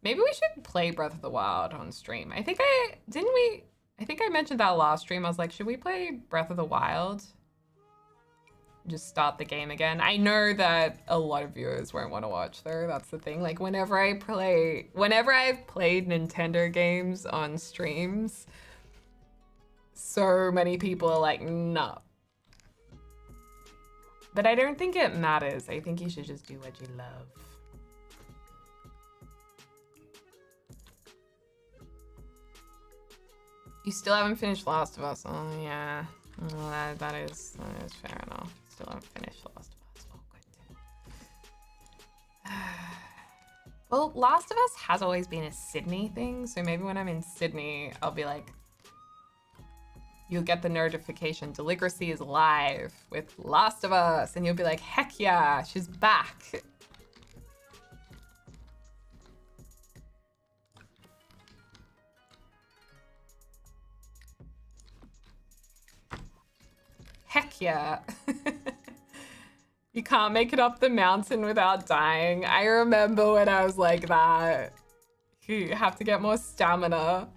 Maybe we should play Breath of the Wild on stream. I think I mentioned that last stream. I was like, should we play Breath of the Wild? Just start the game again. I know that a lot of viewers won't want to watch though. That's the thing. Like whenever I've played Nintendo games on streams, so many people are like, no. But I don't think it matters. I think you should just do what you love. You still haven't finished Last of Us. Oh yeah, well, that is fair enough. Still haven't finished Last of Us. Oh, good. Well, Last of Us has always been a Sydney thing, so maybe when I'm in Sydney, I'll be like, you'll get the notification, Deligracy is live with Last of Us, and you'll be like, heck yeah, she's back. Heck yeah. You can't make it up the mountain without dying. I remember when I was like that. You have to get more stamina.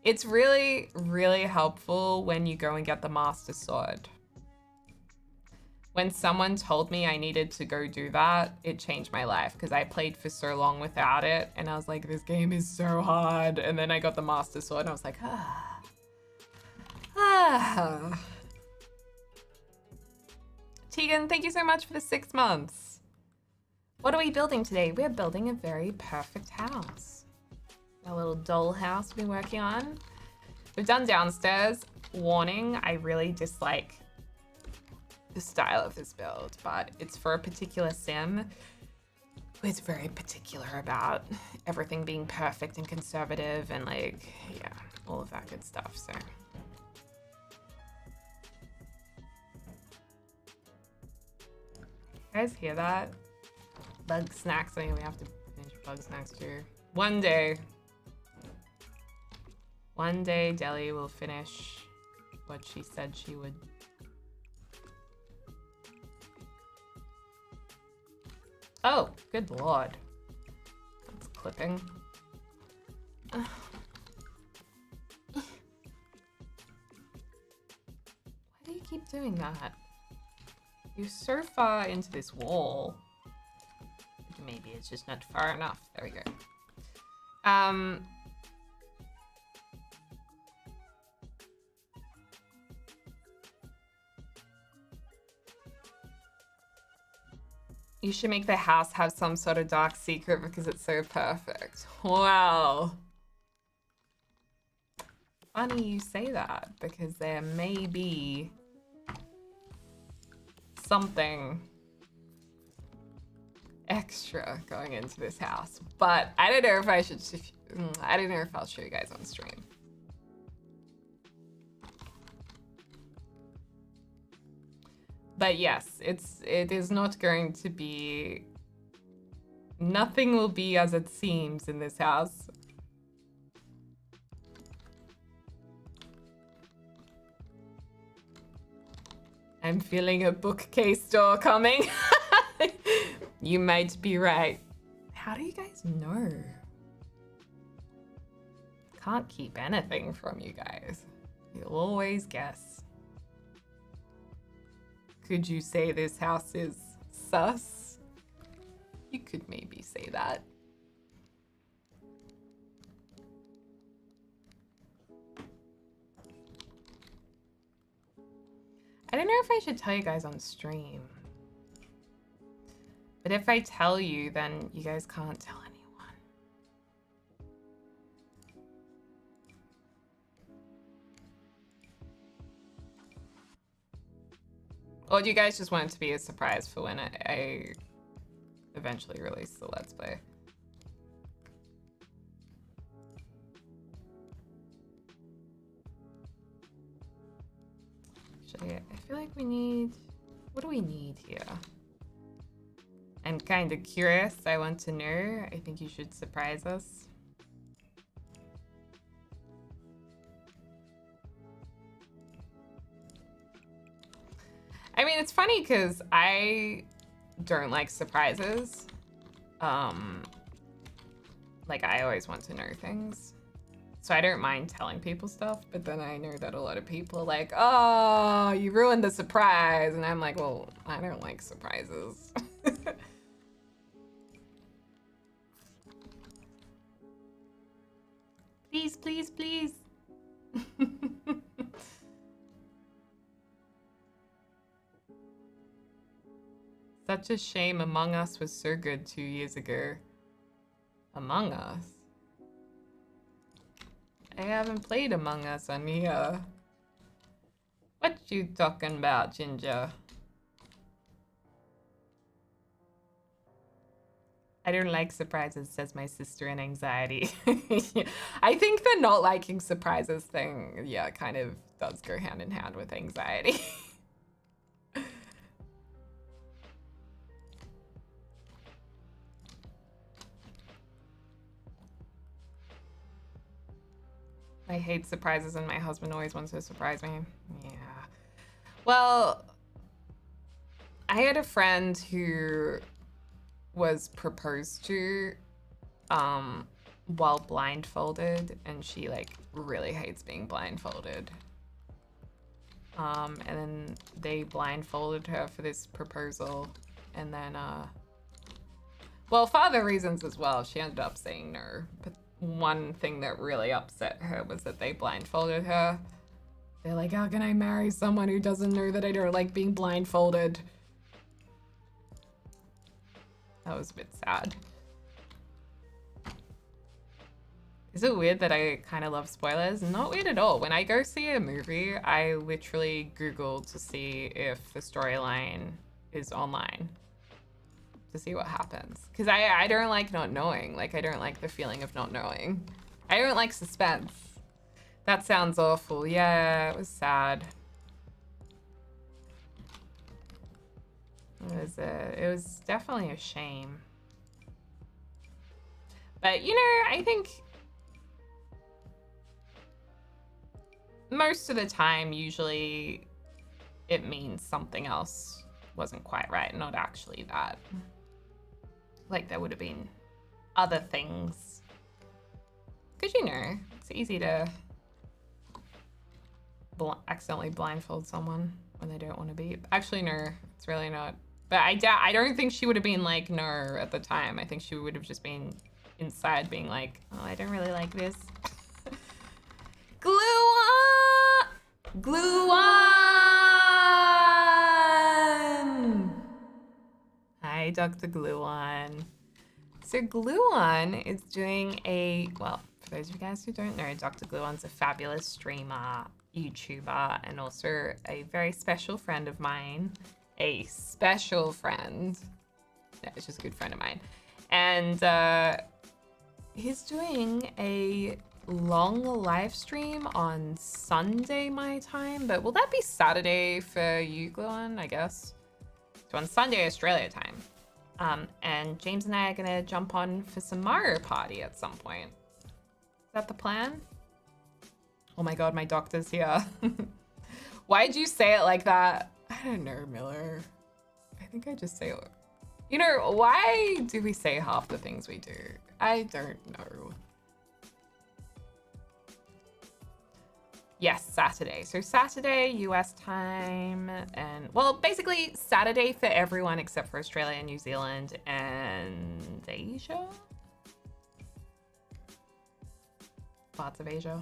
It's really, really helpful when you go and get the Master Sword. When someone told me I needed to go do that, it changed my life because I played for so long without it and I was like, this game is so hard. And then I got the Master Sword and I was like, Tegan, thank you so much for the 6 months. What are we building today? We're building a very perfect house. A little doll house we've been working on. We've done downstairs. Warning, I really dislike the style of this build, but it's for a particular sim who is very particular about everything being perfect and conservative and like, yeah, all of that good stuff, so. You guys hear that? Bug snacks. I mean, we have to finish bug snacks too. One day, Deli will finish what she said she would. Oh, good lord. That's clipping. Why do you keep doing that? You're so far into this wall. Maybe it's just not far enough. There we go. You should make the house have some sort of dark secret because it's so perfect. Wow. Funny you say that because there may be something extra going into this house, but I don't know if I should. I don't know if I'll show you guys on stream. But yes, it is not going to be. Nothing will be as it seems in this house. I'm feeling a bookcase door coming. You might be right. How do you guys know? Can't keep anything from you guys. You'll always guess. Could you say this house is sus? You could maybe say that. I don't know if I should tell you guys on stream. But if I tell you, then you guys can't tell anyone. Or do you guys just want it to be a surprise for when I eventually release the Let's Play? Actually, I feel like we need... What do we need here? I'm kind of curious. I want to know. I think you should surprise us. I mean, it's funny because I don't like surprises. Like, I always want to know things. So I don't mind telling people stuff, but then I know that a lot of people are like, oh, you ruined the surprise. And I'm like, well, I don't like surprises. Please, please, please. Such a shame Among Us was so good 2 years ago. Among Us? I haven't played Among Us on here. What you talking about, Ginger? I don't like surprises, says my sister in anxiety. I think the not liking surprises thing, yeah, kind of does go hand in hand with anxiety. I hate surprises and my husband always wants to surprise me. Yeah. Well, I had a friend who was proposed to while blindfolded, and she like really hates being blindfolded. And then they blindfolded her for this proposal, and then well, for other reasons as well, she ended up saying no. But one thing that really upset her was that they blindfolded her. They're like, how can I marry someone who doesn't know that I don't like being blindfolded? That was a bit sad. Is it weird that I kind of love spoilers? Not weird at all. When I go see a movie, I literally Google to see if the storyline is online, to see what happens. Because I don't like not knowing. Like, I don't like the feeling of not knowing. I don't like suspense. That sounds awful. Yeah, it was sad. It was definitely a shame. But, you know, I think most of the time, usually it means something else wasn't quite right, not actually that. Like, there would have been other things. Because, you know, it's easy to accidentally blindfold someone when they don't want to be. Actually, no, it's really not. But I don't think she would have been like, no, at the time. I think she would have just been inside being like, oh, I don't really like this. Glue on! Glue on! Hi, Dr. Glue on. So Glue on is doing a, well, for those of you guys who don't know, Dr. Glue on's a fabulous streamer, YouTuber, and also a very special friend of mine. A special friend. No, it's just a good friend of mine. And he's doing a long live stream on Sunday my time, but will that be Saturday for you, Gluon? I guess. So on Sunday Australia time. And James and I are gonna jump on for some Mario Party at some point. Is that the plan? Oh my god, my doctor's here. Why'd you say it like that? I don't know, Miller. I think I just say it. You know, why do we say half the things we do? I don't know. Yes, Saturday. So Saturday, US time, and well, basically Saturday for everyone except for Australia, New Zealand, and Asia? Parts of Asia.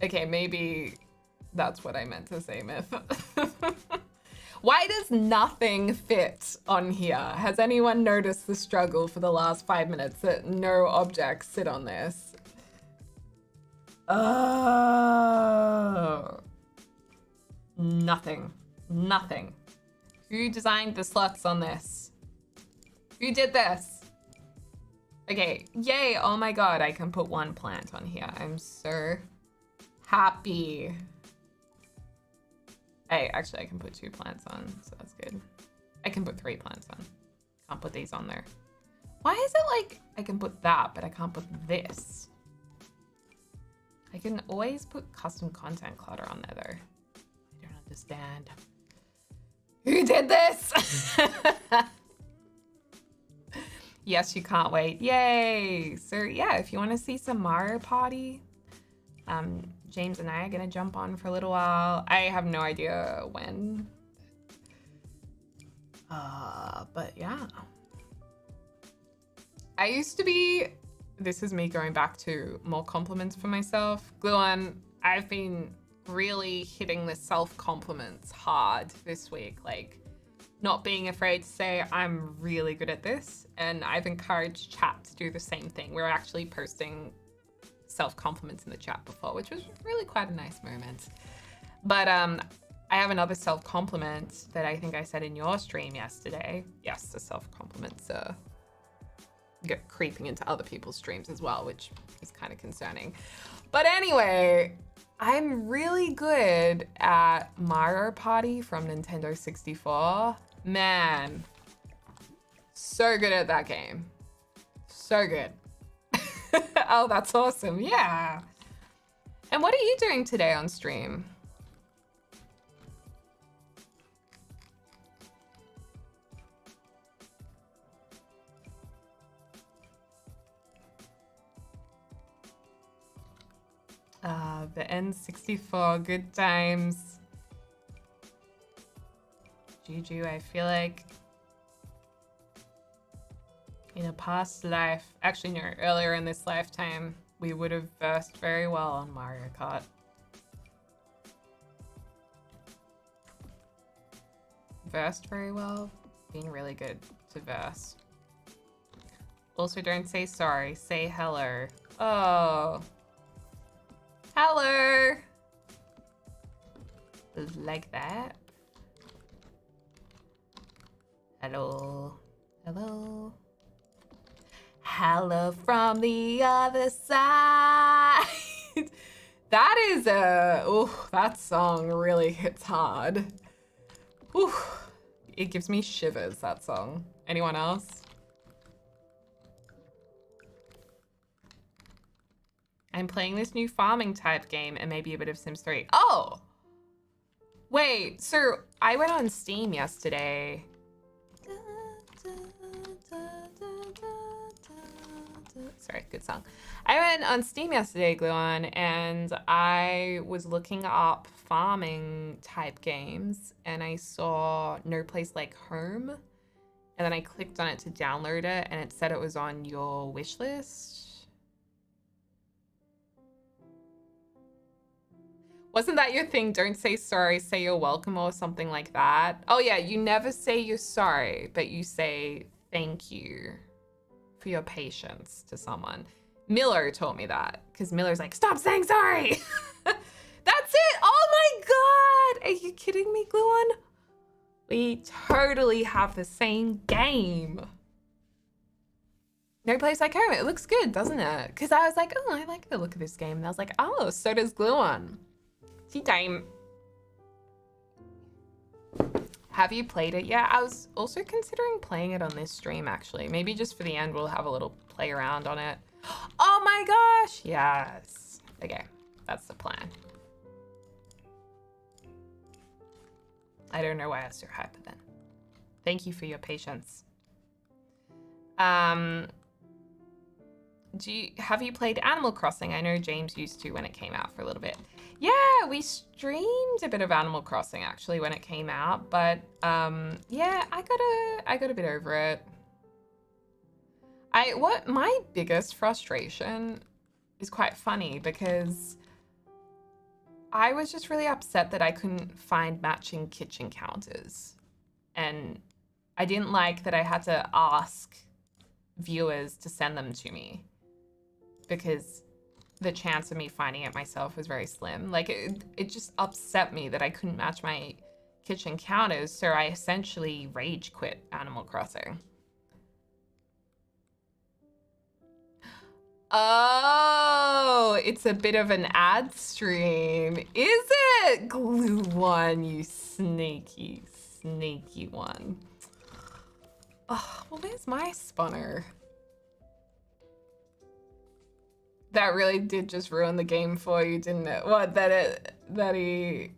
Okay, maybe that's what I meant to say, Myth. Why does nothing fit on here? Has anyone noticed the struggle for the last 5 minutes that no objects sit on this? Nothing. Nothing. Who designed the slots on this? Who did this? Okay, yay, oh my god, I can put one plant on here. I'm so happy. Hey, actually, I can put 2 plants on, so that's good. I can put 3 plants on. Can't put these on there. Why is it like I can put that, but I can't put this? I can always put custom content clutter on there though. I don't understand. Who did this? Yes, you can't wait. Yay! So yeah, if you want to see some Mario Party, James and I are gonna jump on for a little while. I have no idea when. But yeah. I used to be, this is me going back to more compliments for myself. Gluon, I've been really hitting the self-compliments hard this week. Like, not being afraid to say I'm really good at this. And I've encouraged chat to do the same thing. We're actually posting self-compliments in the chat before, which was really quite a nice moment. But I have another self-compliment that I think I said in your stream yesterday. Yes, the self-compliments are creeping into other people's streams as well, which is kind of concerning. But anyway, I'm really good at Mario Party from Nintendo 64. Man, so good at that game. So good. Oh, that's awesome. Yeah. And what are you doing today on stream? The N64, good times. Juju, I feel like in a past life, actually no, earlier in this lifetime, we would have versed very well on Mario Kart. Versed very well? Being really good to verse. Also, don't say sorry, say hello. Oh. Hello. Like that. Hello. Hello. Hello from the other side. That is that song really hits hard. Ooh, it gives me shivers, that song. Anyone else? I'm playing this new farming type game and maybe a bit of Sims 3. Oh! Wait, so I went on Steam yesterday. Sorry, good song. I went on Steam yesterday, Gluon, and I was looking up farming type games and I saw No Place Like Home. And then I clicked on it to download it and it said it was on your wish list. Wasn't that your thing? Don't say sorry, say you're welcome or something like that. Oh yeah, you never say you're sorry, but you say thank you for your patience to someone. Miller taught me that because Miller's like, stop saying sorry. That's it. Oh my God. Are you kidding me, Gluon? We totally have the same game. No Place Like Home. It looks good, doesn't it? Because I was like, oh, I like the look of this game. And I was like, oh, so does Gluon. Tea time. Have you played it yet? I was also considering playing it on this stream, actually. Maybe just for the end, we'll have a little play around on it. Oh my gosh! Yes. Okay, that's the plan. I don't know why I was so hyper then. Thank you for your patience. Have you played Animal Crossing? I know James used to when it came out for a little bit. Yeah, we streamed a bit of Animal Crossing actually when it came out, but yeah, I got a bit over it. My biggest frustration is quite funny because I was just really upset that I couldn't find matching kitchen counters. And I didn't like that I had to ask viewers to send them to me because the chance of me finding it myself was very slim. Like it just upset me that I couldn't match my kitchen counters, so I essentially rage quit Animal Crossing. Oh, it's a bit of an ad stream. Is it? Glue one, you sneaky one. Oh, well, where's my spawner? That really did just ruin the game for you, didn't it? What, that he...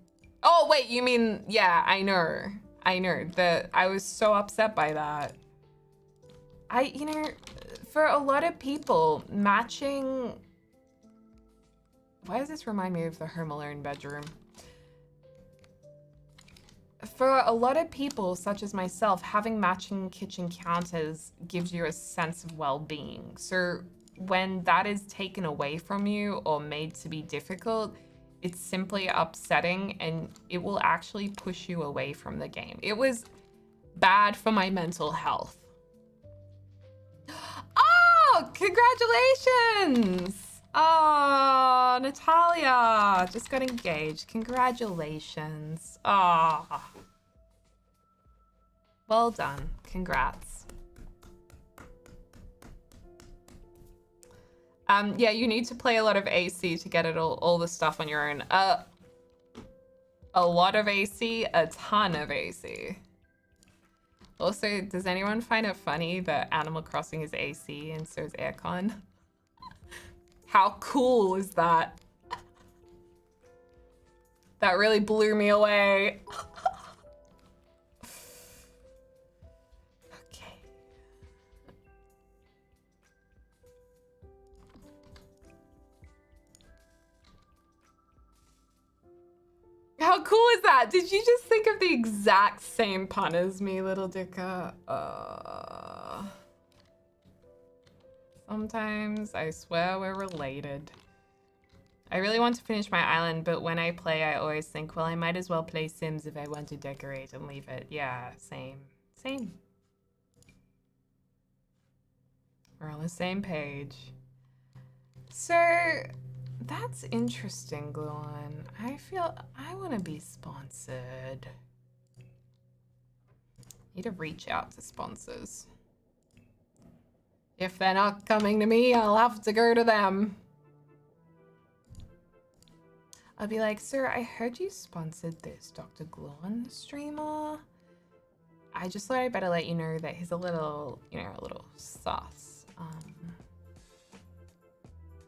Oh, wait, you mean, yeah, I know. That I was so upset by that. You know, for a lot of people, matching... Why does this remind me of the Home Alone bedroom? For a lot of people, such as myself, having matching kitchen counters gives you a sense of well-being. So when that is taken away from you or made to be difficult, it's simply upsetting and it will actually push you away from the game. It was bad for my mental health. Oh, congratulations! Oh, Natalia just got engaged. Congratulations. Oh. Well done. Congrats. Yeah, you need to play a lot of AC to get it all the stuff on your own. A lot of AC, a ton of AC. Also, does anyone find it funny that Animal Crossing is AC and so is aircon? How cool is that? That really blew me away. Okay. How cool is that? Did you just think of the exact same pun as me, little dicker? Sometimes I swear we're related. I really want to finish my island, but when I play, I always think, well, I might as well play Sims if I want to decorate and leave it. Yeah, same. Same. We're on the same page. So, that's interesting, Gluon. I feel I want to be sponsored. Need to reach out to sponsors. If they're not coming to me, I'll have to go to them. I'll be like, sir, I heard you sponsored this Dr. Gluon streamer. I just thought I'd better let you know that he's a little, you know, a little sus.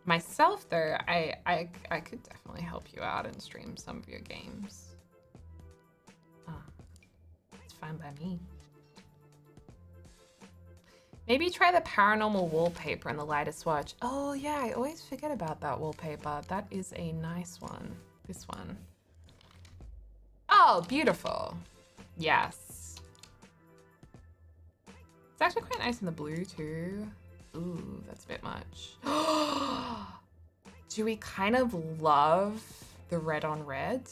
Myself, though, I could definitely help you out and stream some of your games. It's fine by me. Maybe try the paranormal wallpaper in the lightest watch. Oh yeah, I always forget about that wallpaper. That is a nice one. This one. Oh, beautiful. Yes. It's actually quite nice in the blue too. Ooh, that's a bit much. Do we kind of love the red on red?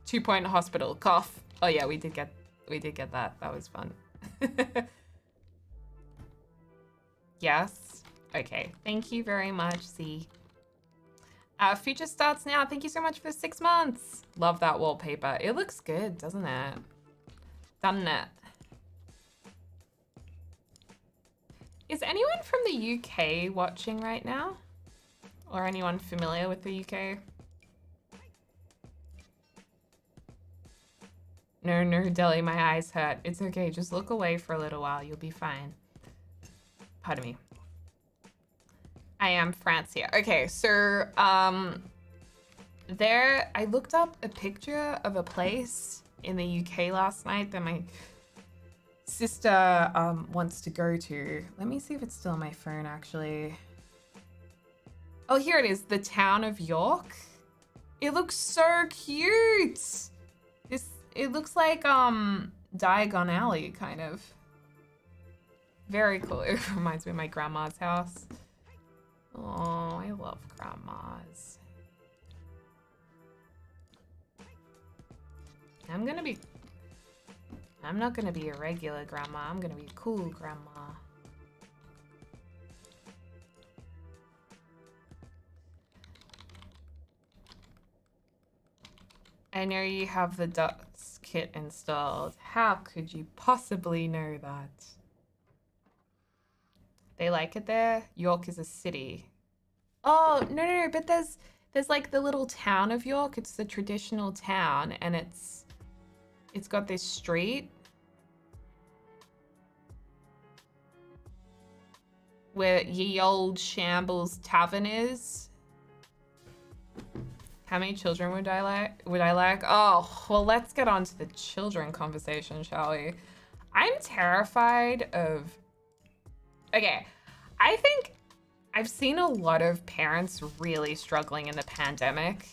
2-point hospital, cough. Oh yeah, we did get that. That was fun. Yes. Okay. Thank you very much, C. Future starts now. Thank you so much for 6 months. Love that wallpaper. It looks good, doesn't it? Doesn't it? Is anyone from the UK watching right now? Or anyone familiar with the UK? No, Deli, my eyes hurt. It's okay, just look away for a little while. You'll be fine. Pardon me. I am Francia. Okay, so, I looked up a picture of a place in the UK last night that my sister, wants to go to. Let me see if it's still on my phone, actually. Oh, here it is. The town of York. It looks so cute. It looks like, Diagon Alley, kind of. Very cool. It reminds me of my grandma's house. Oh, I love grandmas. I'm not gonna be a regular grandma. I'm gonna be a cool grandma. I know you have the Dux kit installed. How could you possibly know that? They like it there? York is a city. Oh, no, but there's like the little town of York. It's the traditional town, and it's got this street. where ye old shambles tavern is. How many children would I like? Oh, well, let's get on to the children conversation, shall we? I'm terrified of... Okay, I think I've seen a lot of parents really struggling in the pandemic,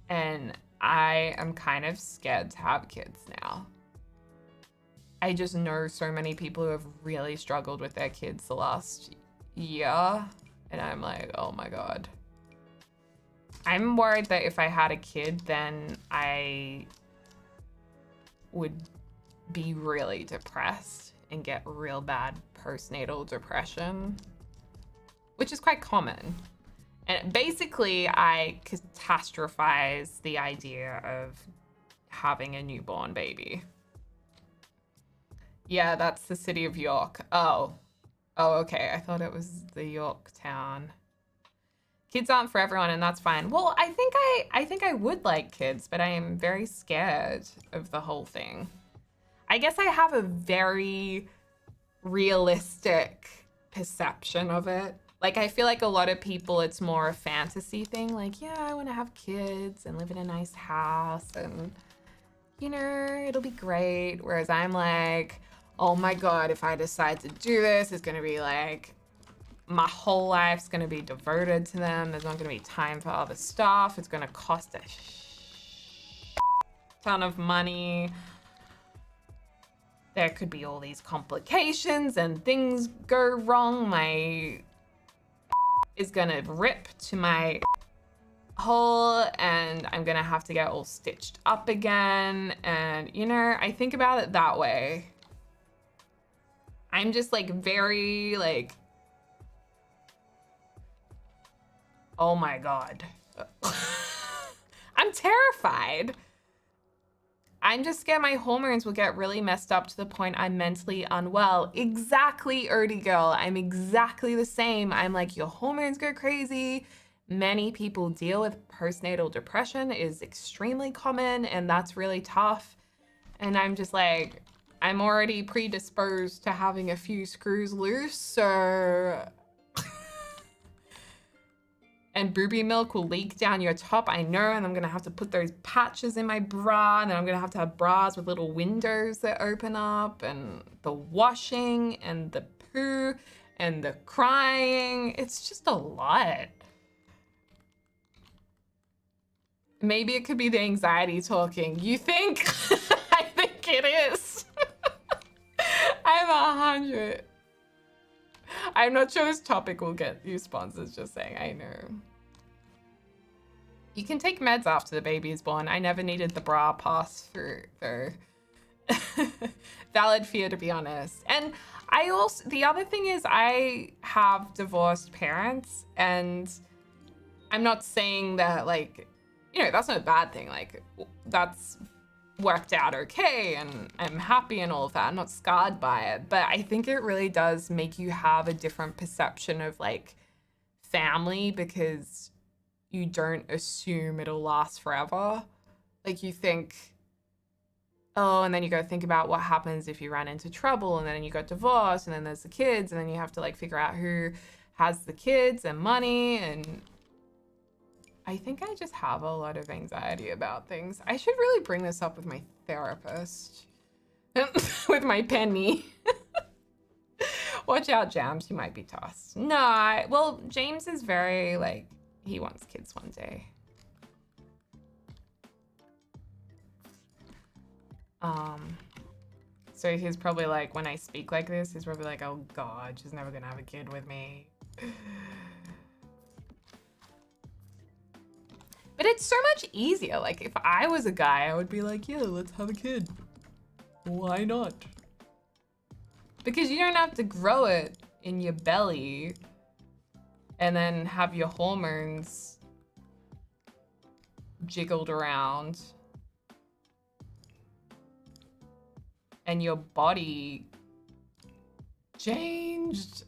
and I am kind of scared to have kids now. I just know so many people who have really struggled with their kids the last year, and I'm like, oh my God. I'm worried that if I had a kid, then I would be really depressed and get real bad postnatal depression, which is quite common. And basically, I catastrophize the idea of having a newborn baby. Yeah, that's the city of York. Oh, okay. I thought it was the Yorktown. Kids aren't for everyone, and that's fine. Well, I think I would like kids, but I am very scared of the whole thing. I guess I have a very realistic perception of it. Like, I feel like a lot of people, it's more a fantasy thing. Like, yeah, I want to have kids and live in a nice house and, you know, it'll be great. Whereas I'm like, oh my God, if I decide to do this, it's going to be like, my whole life's going to be devoted to them. There's not going to be time for other stuff. It's going to cost a ton of money. There could be all these complications and things go wrong. My is going to rip to my hole and I'm going to have to get all stitched up again. And, you know, I think about it that way. I'm just like very like, oh my God. I'm terrified. I'm just scared my hormones will get really messed up to the point I'm mentally unwell. Exactly, Erdy girl. I'm exactly the same. I'm like, your hormones go crazy. Many people deal with postnatal depression. It is extremely common, and that's really tough. And I'm just like, I'm already predisposed to having a few screws loose, so... And booby milk will leak down your top, I know, and I'm gonna have to put those patches in my bra, and then I'm gonna have to have bras with little windows that open up, and the washing, and the poo, and the crying. It's just a lot. Maybe it could be the anxiety talking. You think? I think it is. I'm 100. I'm not sure this topic will get you sponsors, just saying, I know. You can take meds after the baby is born. I never needed the bra pass through, though. Valid fear, to be honest. And I also, the other thing is I have divorced parents, and I'm not saying that, like, you know, that's not a bad thing. Like, that's worked out okay and I'm happy and all of that. I'm not scarred by it, but I think it really does make you have a different perception of like family because you don't assume it'll last forever. Like you think, oh, and then you go think about what happens if you run into trouble and then you got divorced and then there's the kids and then you have to like figure out who has the kids and money, and I think I just have a lot of anxiety about things. I should really bring this up with my therapist. With my penny. Watch out, Jams, you might be tossed. No, well, James is very, like, he wants kids one day. So he's probably like, when I speak like this, he's probably like, oh God, she's never gonna have a kid with me. But it's so much easier. Like, if I was a guy, I would be like, yeah, let's have a kid. Why not? Because you don't have to grow it in your belly and then have your hormones jiggled around and your body changed.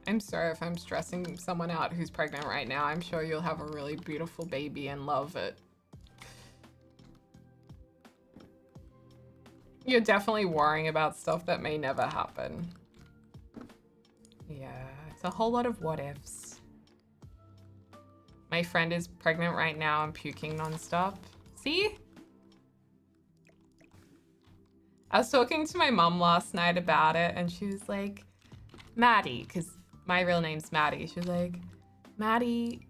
I'm sorry if I'm stressing someone out who's pregnant right now. I'm sure you'll have a really beautiful baby and love it. You're definitely worrying about stuff that may never happen. It's a whole lot of what ifs. My friend is pregnant right now and puking nonstop. See? I was talking to my mom last night about it, and she was like, Maddie, because my real name's Maddie. She was like, Maddie,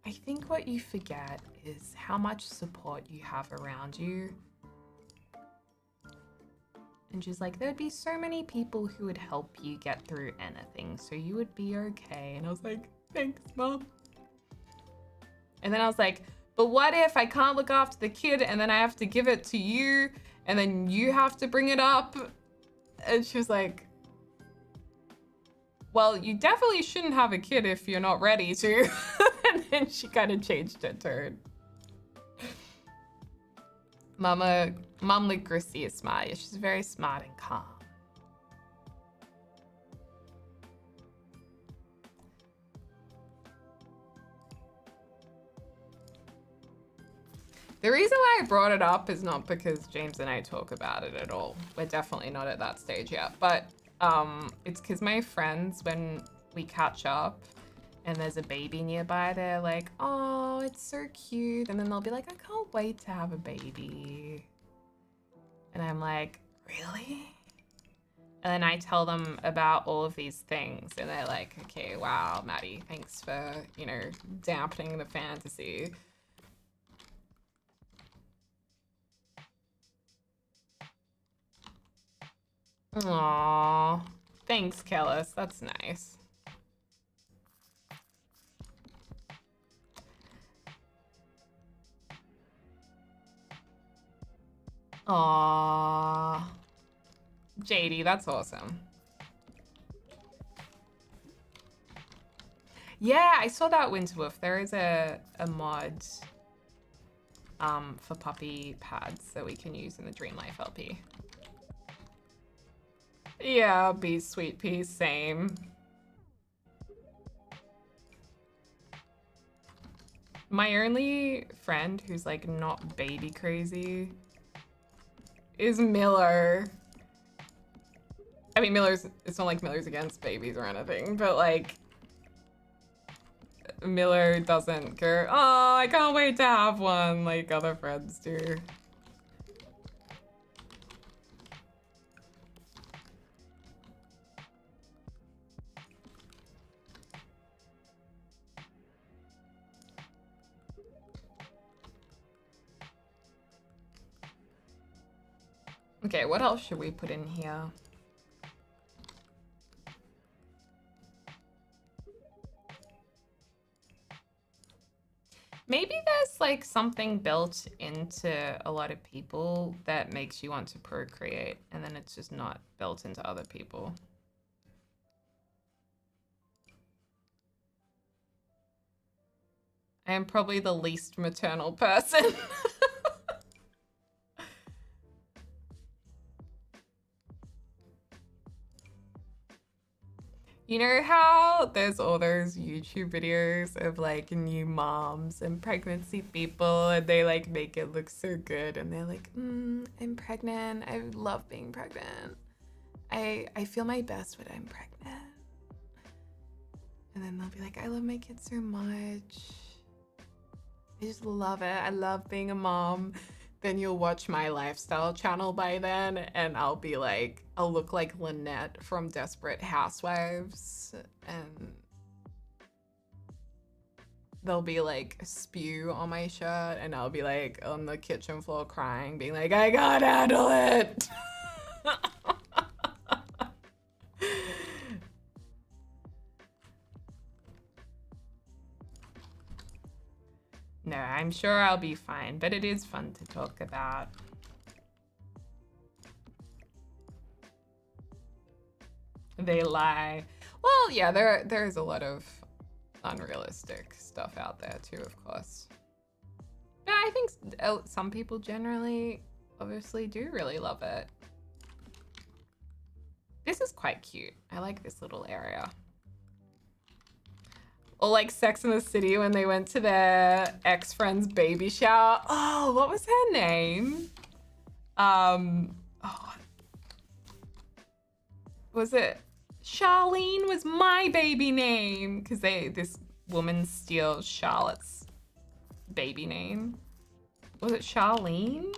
I think what you forget is how much support you have around you. And she's like, there'd be so many people who would help you get through anything, so you would be okay. And I was like, thanks, Mom. And then I was like, but what if I can't look after the kid and then I have to give it to you and then you have to bring it up? And she was like, well, you definitely shouldn't have a kid if you're not ready to. And then she kind of changed her tone. Mom Deligracy is smart. She's very smart and calm. The reason why I brought it up is not because James and I talk about it at all. We're definitely not at that stage yet. But it's because my friends, when we catch up and there's a baby nearby, they're like, oh, it's so cute. And then they'll be like, I can't wait to have a baby. And I'm like, really? And then I tell them about all of these things. And they're like, okay, wow, Maddie, thanks for, dampening the fantasy. Aww. Thanks, Kellis. That's nice. Aww. JD, that's awesome. Yeah, I saw that Winterwolf. There is a mod for puppy pads that we can use in the Dream Life LP. Yeah, be sweet pea, same. My only friend who's like not baby crazy is Miller. I mean, it's not like Miller's against babies or anything, but like Miller doesn't go, oh, I can't wait to have one like other friends do. Okay, what else should we put in here? Maybe there's like something built into a lot of people that makes you want to procreate, and then it's just not built into other people. I am probably the least maternal person. You know how there's all those YouTube videos of like new moms and pregnancy people, and they like make it look so good, and they're like, I'm pregnant. I love being pregnant. I feel my best when I'm pregnant. And then they'll be like, I love my kids so much. I just love it. I love being a mom. Then you'll watch my lifestyle channel by then, and I'll be like, I'll look like Lynette from Desperate Housewives, and there'll be like spew on my shirt, and I'll be like on the kitchen floor crying, being like, I can't handle it. No, I'm sure I'll be fine, but it is fun to talk about. They lie. Well, yeah, there's a lot of unrealistic stuff out there too, of course. But I think some people generally, obviously, do really love it. This is quite cute. I like this little area. Or like Sex and the City when they went to their ex-friend's baby shower. Oh, what was her name? Was it Charlene was my baby name because this woman steals Charlotte's baby name. Was it Charlene?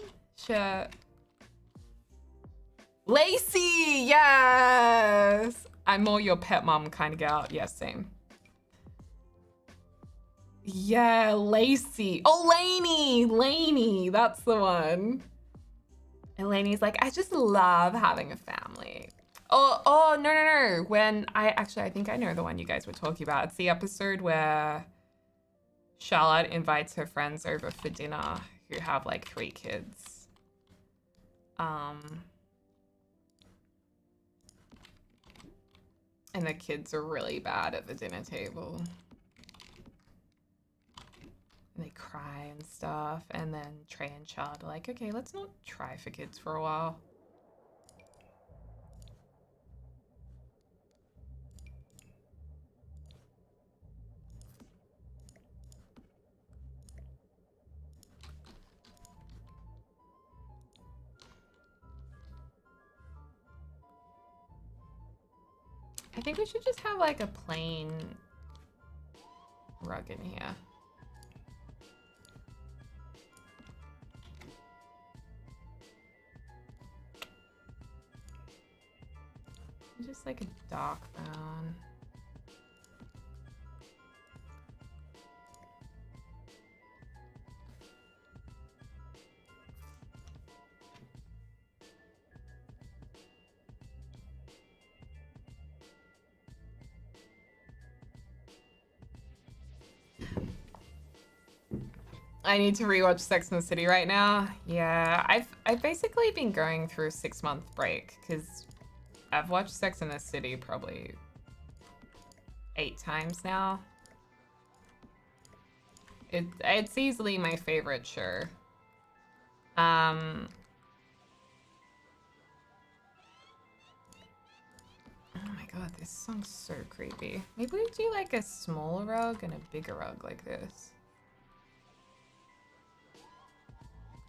Lacey, yes. I'm more your pet mom kind of gal. Yes, same. Yeah, Lacey. Oh, Lainey, that's the one. And Lainey's like, I just love having a family. Oh, no. When I think I know the one you guys were talking about. It's the episode where Charlotte invites her friends over for dinner who have like 3 kids. And the kids are really bad at the dinner table. And they cry and stuff. And then Trey and Charlotte are like, okay, let's not try for kids for a while. I think we should just have like a plain rug in here. Just like a dark brown. I need to rewatch Sex and the City right now. Yeah, I've basically been going through a 6-month break because I've watched Sex and the City probably 8 times now. It's easily my favorite show. Oh my god, this song's so creepy. Maybe we do like a smaller rug and a bigger rug like this.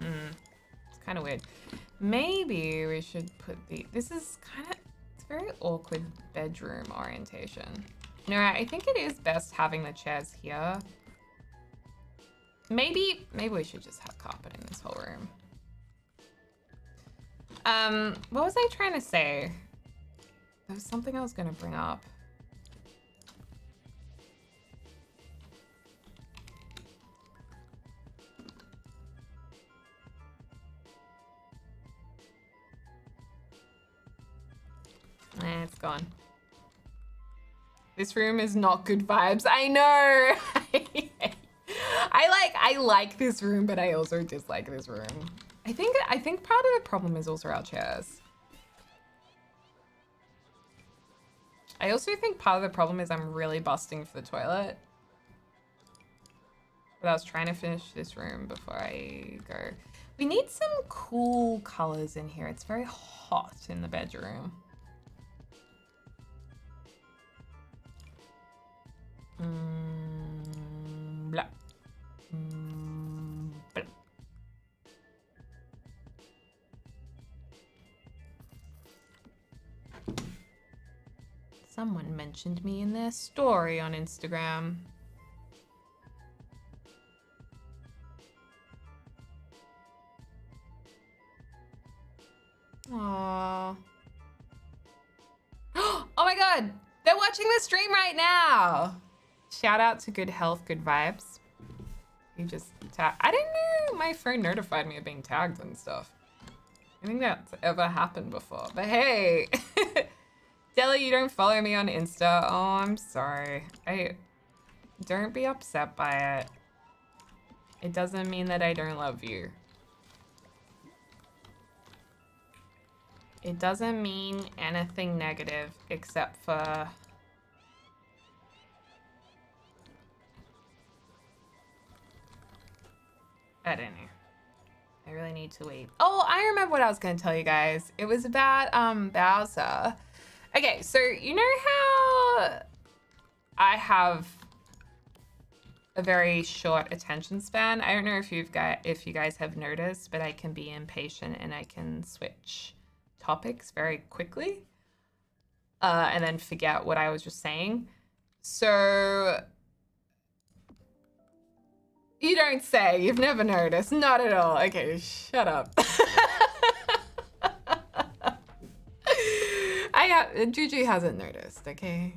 It's kind of weird. Maybe we should put this is it's very awkward bedroom orientation. No, I think it is best having the chairs here. Maybe we should just have carpet in this whole room. What was I trying to say? There was something I was gonna bring up. It's gone. This room is not good vibes. I know. I like this room, but I also dislike this room. I think part of the problem is also our chairs. I also think part of the problem is I'm really busting for the toilet. But I was trying to finish this room before I go. We need some cool colors in here. It's very hot in the bedroom. Blah. Blah. Someone mentioned me in their story on Instagram. Aww. Oh my god! They're watching the stream right now! Shout out to Good Health, Good Vibes. You just I didn't know my phone notified me of being tagged and stuff. I think that's ever happened before. But hey! Della, you don't follow me on Insta. Oh, I'm sorry. Don't be upset by it. It doesn't mean that I don't love you. It doesn't mean anything negative except for... I don't know. I really need to wait. Oh, I remember what I was going to tell you guys. It was about Bowser. Okay, so you know how I have a very short attention span? I don't know if you guys have noticed, but I can be impatient and I can switch topics very quickly. and then forget what I was just saying. So you don't say. You've never noticed. Not at all. Okay, shut up. Juju hasn't noticed, okay?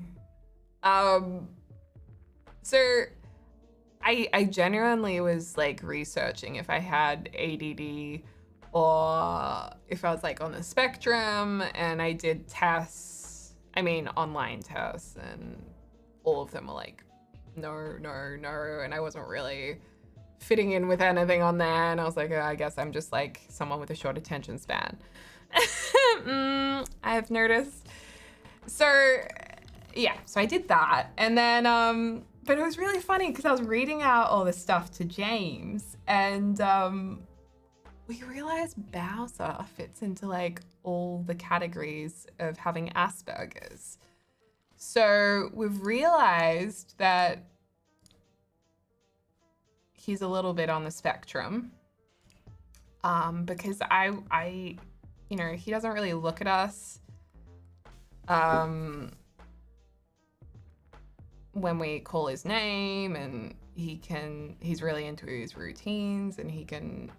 So I genuinely was like researching if I had ADD or if I was like on the spectrum, and I did tests, I mean online tests, and all of them were like, no, no, no, and I wasn't really fitting in with anything on there, and I was like, oh, I guess I'm just like someone with a short attention span. I have noticed. So yeah, so I did that, and then but it was really funny because I was reading out all this stuff to James, and we realized Bowser fits into like all the categories of having Asperger's. So we've realized that he's a little bit on the spectrum, because I, you know, he doesn't really look at us when we call his name, and he's really into his routines, and he can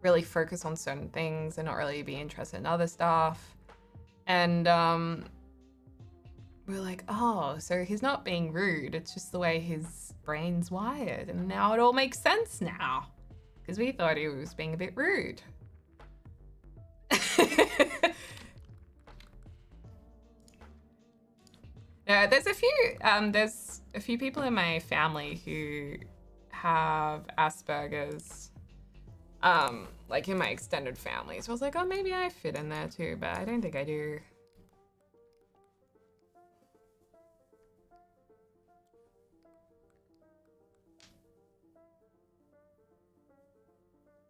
really focus on certain things and not really be interested in other stuff. And we're like, oh, so he's not being rude, it's just the way his brain's wired. And now it all makes sense now, because we thought he was being a bit rude. Yeah, there's a few people in my family who have Asperger's, like in my extended family. So I was like, oh, maybe I fit in there too, but I don't think I do.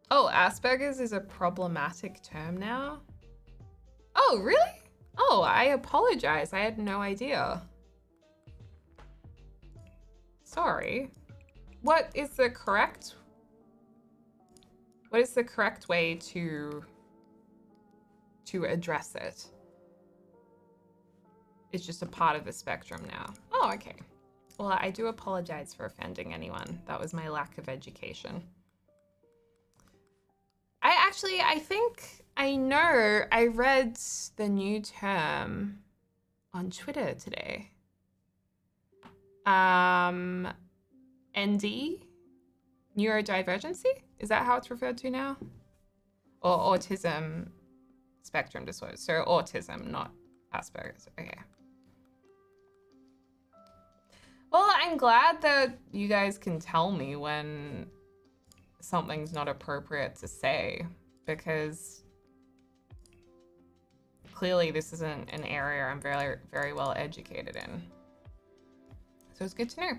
Oh, Asperger's is a problematic term now? Oh, really? Oh, I apologize. I had no idea. Sorry. What is the correct way to address it? It's just a part of the spectrum now. Oh, okay. Well, I do apologize for offending anyone. That was my lack of education. I think I know. I read the new term on Twitter today. ND? Neurodivergency? Is that how it's referred to now? Or autism spectrum disorder. So autism, not Asperger's. Okay. Well, I'm glad that you guys can tell me when something's not appropriate to say, because clearly this isn't an area I'm very, very well educated in. So it's good to know.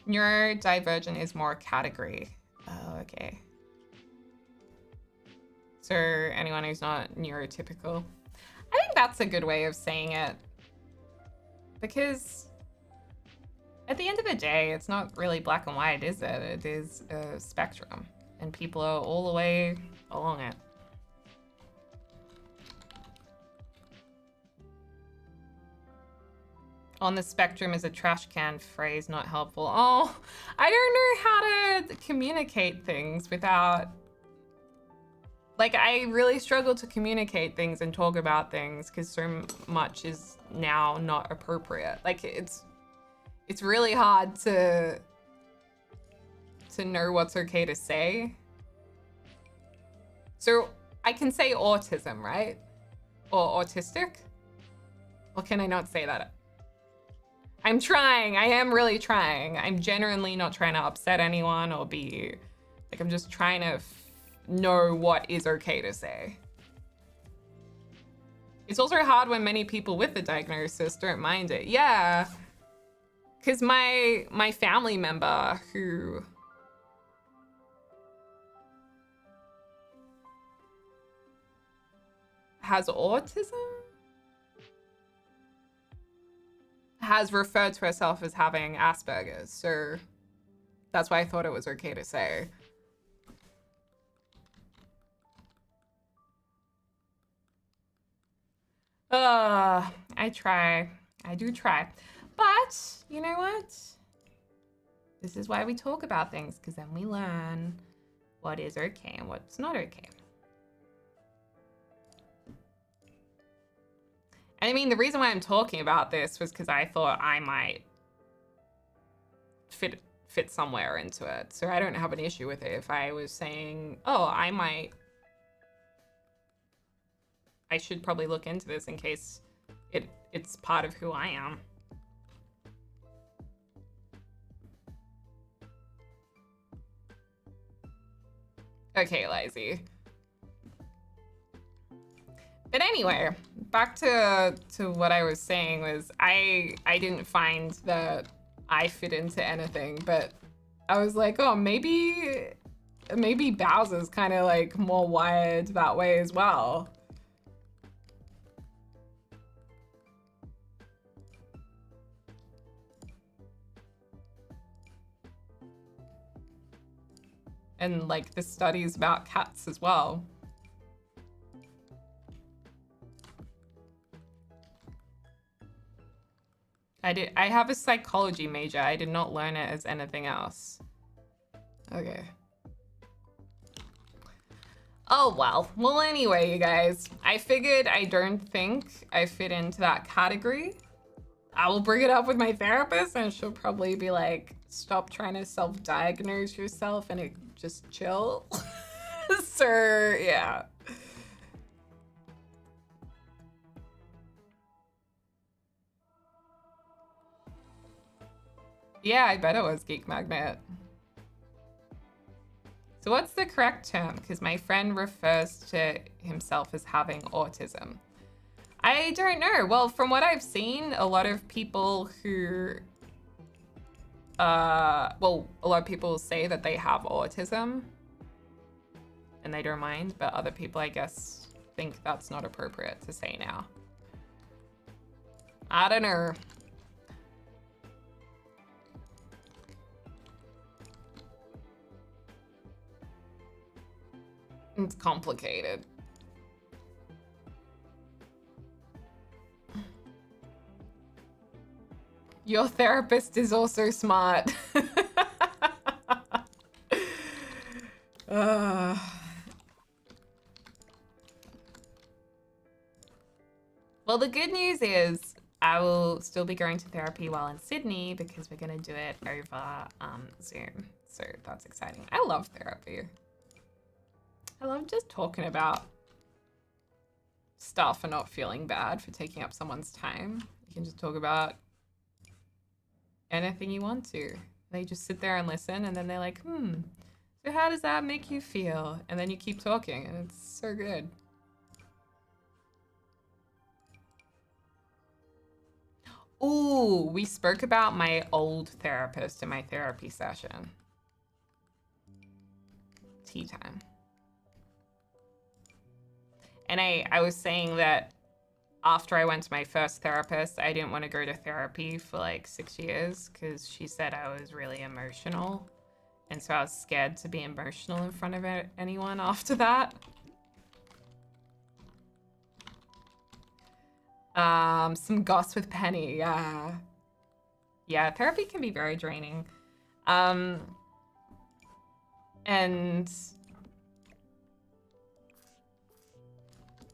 Neurodivergent is more category. Oh, okay. So anyone who's not neurotypical. I think that's a good way of saying it, because at the end of the day, it's not really black and white, is it? It is a spectrum, and people are all the way along it. On the spectrum is a trash can phrase, not helpful. Oh, I don't know how to communicate things without... Like, I really struggle to communicate things and talk about things because so much is now not appropriate. Like, it's really hard to know what's okay to say. So I can say autism, right? Or autistic? Or can I not say that? I'm trying. I am really trying. I'm genuinely not trying to upset anyone or be... Like, I'm just trying to know what is okay to say. It's also hard when many people with the diagnosis don't mind it. Yeah. Because my family member who has autism has referred to herself as having Asperger's, so that's why I thought it was okay to say. I try. I do try. But you know what? This is why we talk about things, because then we learn what is okay and what's not okay. And I mean, the reason why I'm talking about this was because I thought I might fit somewhere into it. So I don't have an issue with it if I was saying, oh, I should probably look into this in case it's part of who I am. Okay, lazy. But anyway, back to what I was saying was I didn't find that I fit into anything, but I was like, oh, maybe Bowser's kind of like more wired that way as well. And like the studies about cats as well. I have a psychology major. I did not learn it as anything else. Okay. Oh, well. Well, anyway, you guys, I figured I don't think I fit into that category. I will bring it up with my therapist and she'll probably be like, stop trying to self-diagnose yourself and just chill. So, yeah. Yeah, I bet it was Geek Magnet. So what's the correct term? Because my friend refers to himself as having autism. I don't know. Well, from what I've seen, a lot of people who, a lot of people say that they have autism and they don't mind, but other people, I guess, think that's not appropriate to say now. I don't know. It's complicated. Your therapist is also smart. Well, the good news is I will still be going to therapy while in Sydney because we're going to do it over Zoom. So that's exciting. I love therapy. I love just talking about stuff and not feeling bad for taking up someone's time. You can just talk about anything you want to. They just sit there and listen, and then they're like, so how does that make you feel? And then you keep talking, and it's so good. Ooh, we spoke about my old therapist in my therapy session. Tea time. And I was saying that after I went to my first therapist, I didn't want to go to therapy for like 6 years because she said I was really emotional. And so I was scared to be emotional in front of anyone after that. Some goss with Penny, yeah. Yeah, therapy can be very draining. And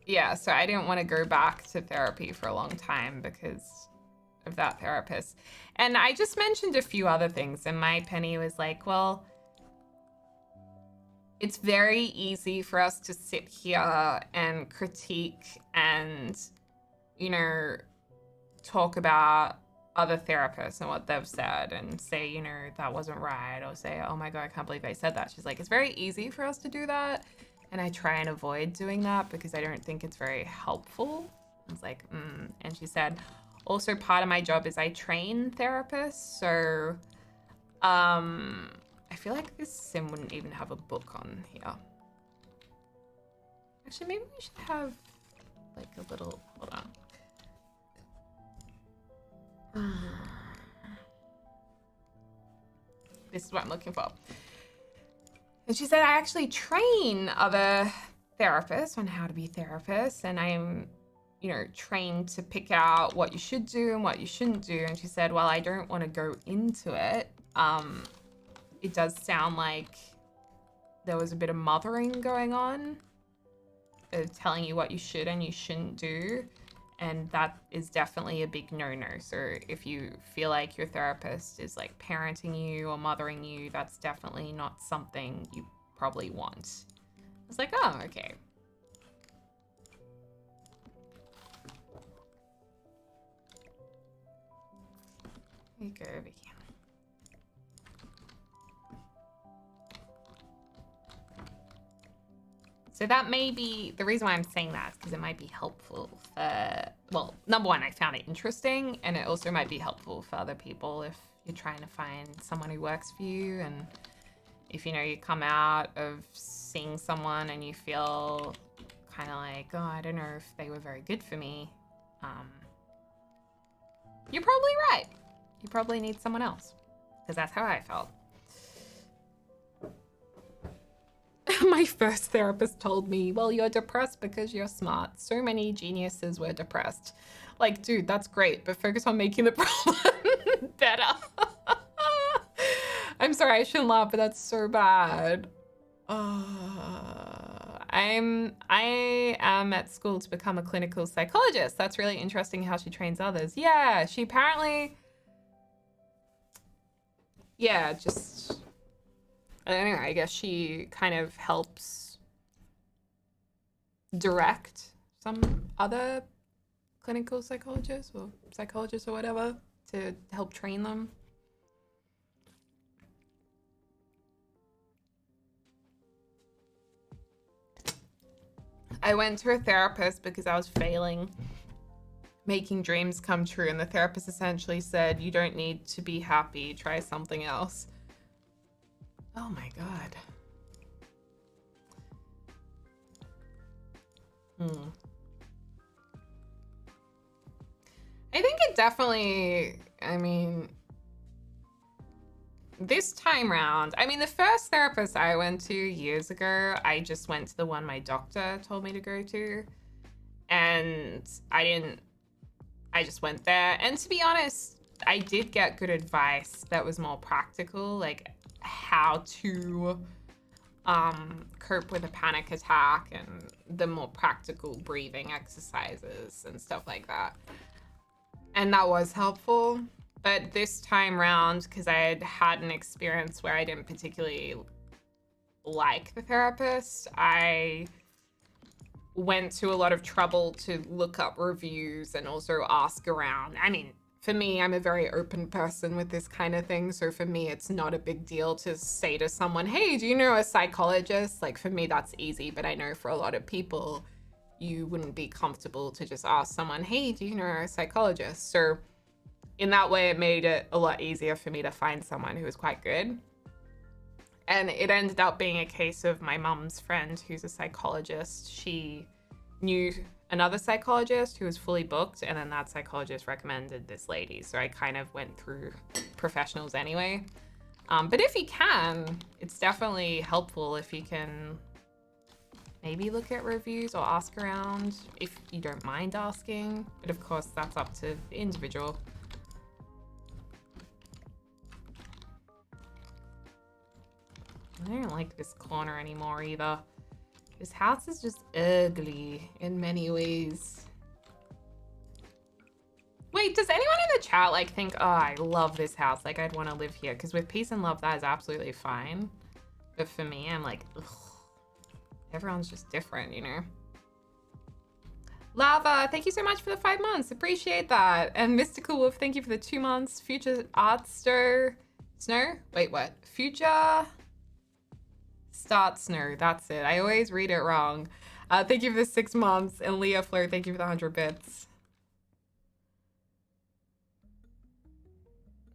yeah, so I didn't want to go back to therapy for a long time because of that therapist. And I just mentioned a few other things, and my Penny was like, well, it's very easy for us to sit here and critique and, you know, talk about other therapists and what they've said and say, you know, that wasn't right, or say, oh my God, I can't believe I said that. She's like, it's very easy for us to do that. And I try and avoid doing that because I don't think it's very helpful. I was like, And she said, also part of my job is I train therapists. So I feel like this sim wouldn't even have a book on here. Actually, maybe we should have like a little, hold on. This is what I'm looking for. And she said, I actually train other therapists on how to be therapists. And I'm, trained to pick out what you should do and what you shouldn't do. And she said, well, I don't want to go into it. It does sound like there was a bit of mothering going on, telling you what you should and you shouldn't do. And that is definitely a big no-no. So if you feel like your therapist is like parenting you or mothering you, that's definitely not something you probably want. I was like, oh, okay. You go over here. So that may be, the reason why I'm saying that is because it might be helpful for, well, number one, I found it interesting, and it also might be helpful for other people if you're trying to find someone who works for you, and if, you come out of seeing someone and you feel kind of like, oh, I don't know if they were very good for me, you're probably right. You probably need someone else, because that's how I felt. My first therapist told me, well, you're depressed because you're smart. So many geniuses were depressed. Like, dude, that's great, but focus on making the problem better. I'm sorry, I shouldn't laugh, but that's so bad. I am at school to become a clinical psychologist. That's really interesting how she trains others. Yeah, she apparently... Yeah, just... I don't know, I guess she kind of helps direct some other clinical psychologists or psychologists or whatever to help train them. I went to a therapist because I was failing making dreams come true, and the therapist essentially said, you don't need to be happy, try something else. Oh my God. I think it definitely, this time round, the first therapist I went to years ago, I just went to the one my doctor told me to go to. And I just went there. And to be honest, I did get good advice that was more practical, like how to cope with a panic attack and the more practical breathing exercises and stuff like that. And that was helpful. But this time round, because I had an experience where I didn't particularly like the therapist, I went to a lot of trouble to look up reviews and also ask around. For me, I'm a very open person with this kind of thing. So for me, it's not a big deal to say to someone, hey, do you know a psychologist? Like, for me, that's easy. But I know for a lot of people, you wouldn't be comfortable to just ask someone, hey, do you know a psychologist? So in that way, it made it a lot easier for me to find someone who was quite good. And it ended up being a case of my mum's friend who's a psychologist. She knew another psychologist who was fully booked, and then that psychologist recommended this lady. So I kind of went through professionals anyway. But if you can, it's definitely helpful if you can maybe look at reviews or ask around if you don't mind asking. But of course, that's up to the individual. I don't like this corner anymore either. This house is just ugly in many ways. Wait, does anyone in the chat think, oh, I love this house, like I'd want to live here? Because with peace and love, that is absolutely fine. But for me, I'm like, ugh. Everyone's just different, Lava, thank you so much for the 5 months. Appreciate that. And Mystical Wolf, thank you for the 2 months. Future Art Snow? Wait, what? Future Start Snow. That's it. I always read it wrong. Thank you for the 6 months. And Leah Flirt, thank you for the 100 bits.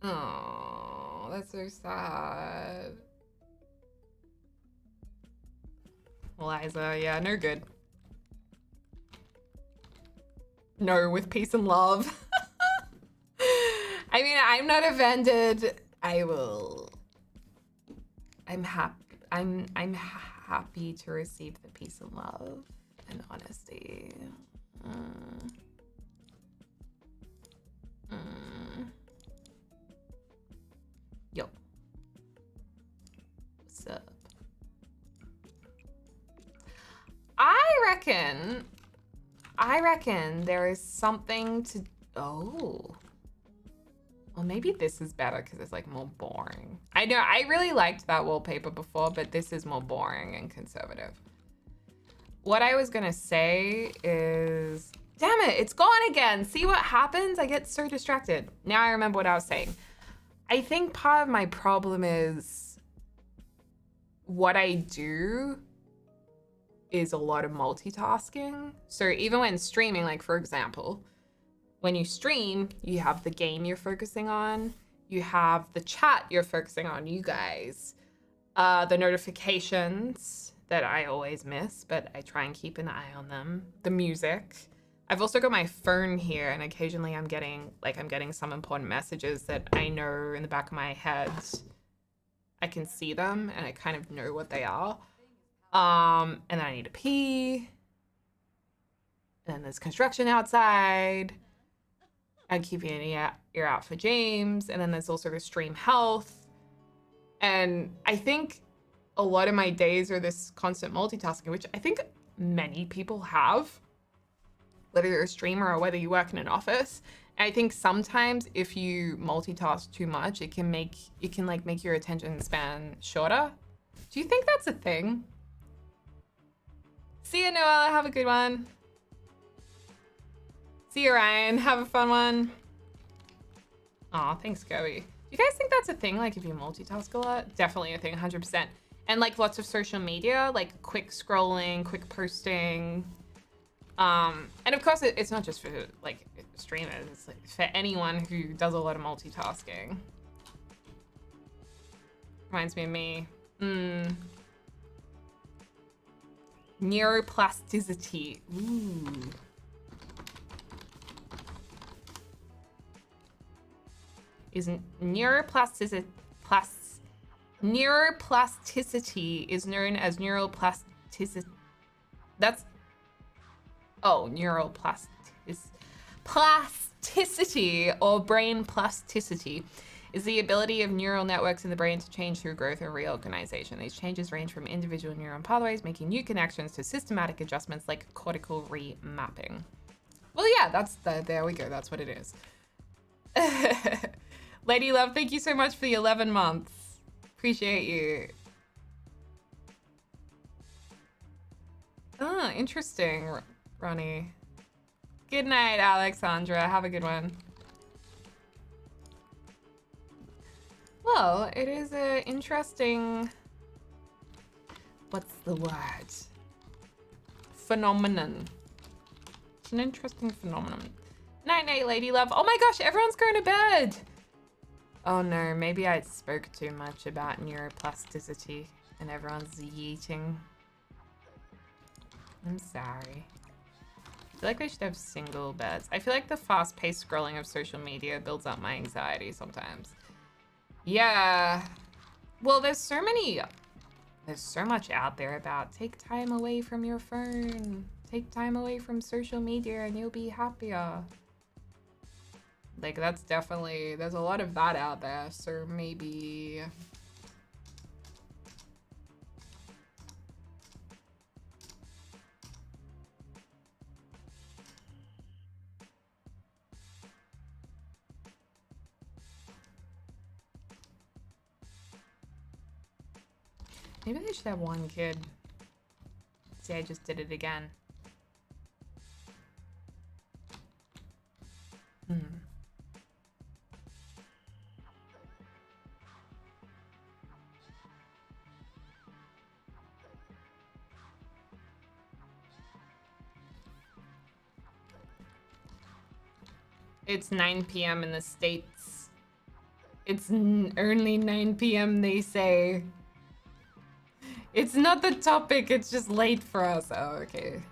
Oh, that's so sad. Eliza, yeah, no good. No, with peace and love. I'm not offended. I'm happy to receive the peace and love and honesty. Mm. Yo. What's up? I reckon there is something to, oh. Well, maybe this is better because it's like more boring. I know, I really liked that wallpaper before, but this is more boring and conservative. What I was gonna say is, damn it, it's gone again. See what happens? I get so distracted. Now I remember what I was saying. I think part of my problem is what I do is a lot of multitasking. So even when streaming, like for example, when you stream, you have the game you're focusing on, you have the chat you're focusing on, you guys, the notifications that I always miss, but I try and keep an eye on them, the music. I've also got my phone here, and occasionally I'm getting some important messages that I know in the back of my head. I can see them and I kind of know what they are. And then I need to pee. And then there's construction outside. I'm keeping an ear out for James. And then there's also the stream health. And I think a lot of my days are this constant multitasking, which I think many people have, whether you're a streamer or whether you work in an office. And I think sometimes if you multitask too much, it can make your attention span shorter. Do you think that's a thing? See you, Noella. Have a good one. See you, Ryan. Have a fun one. Aw, thanks, Goey. You guys think that's a thing? Like if you multitask a lot? Definitely a thing, 100%. And like lots of social media, like quick scrolling, quick posting. And of course, it's not just for like streamers. It's like for anyone who does a lot of multitasking. Reminds me of me. Neuroplasticity. Ooh. Isn't neuroplasticity is known as neuroplasticity. That's plasticity or brain plasticity is the ability of neural networks in the brain to change through growth and reorganization. These changes range from individual neuron pathways, making new connections, to systematic adjustments like cortical remapping. Well, yeah, there we go. That's what it is. Lady Love, thank you so much for the 11 months. Appreciate you. Oh, interesting, Ronnie. Good night, Alexandra. Have a good one. Well, it is an interesting... What's the word? Phenomenon. It's an interesting phenomenon. Night, night, Lady Love. Oh my gosh, everyone's going to bed. Oh no, maybe I spoke too much about neuroplasticity and everyone's yeeting. I'm sorry. I feel like we should have single beds. I feel like the fast-paced scrolling of social media builds up my anxiety sometimes. Yeah. Well, there's so much out there about take time away from your phone. Take time away from social media and you'll be happier. Like, that's definitely, there's a lot of that out there, so maybe... Maybe they should have one kid. See, I just did it again. It's 9 p.m. in the States. It's only 9 p.m. they say. It's not the topic, it's just late for us. Oh, okay.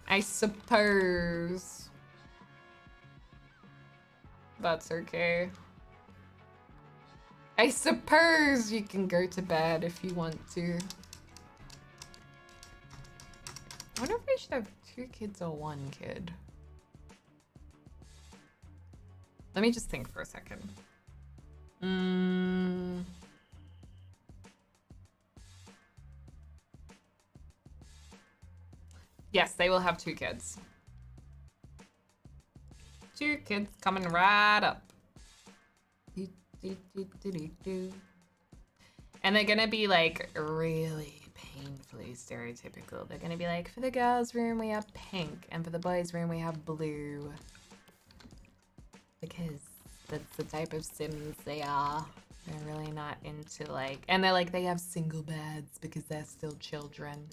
I suppose. That's okay. I suppose you can go to bed if you want to. I wonder if I should have 2 kids or 1 kid. Let me just think for a second. Yes, they will have 2 kids. 2 kids coming right up. And they're gonna be like really painfully stereotypical. They're gonna be like, for the girls' room we have pink, and for the boys' room we have blue. Because that's the type of Sims they are. They're really not into like, and they're like, they have single beds because they're still children.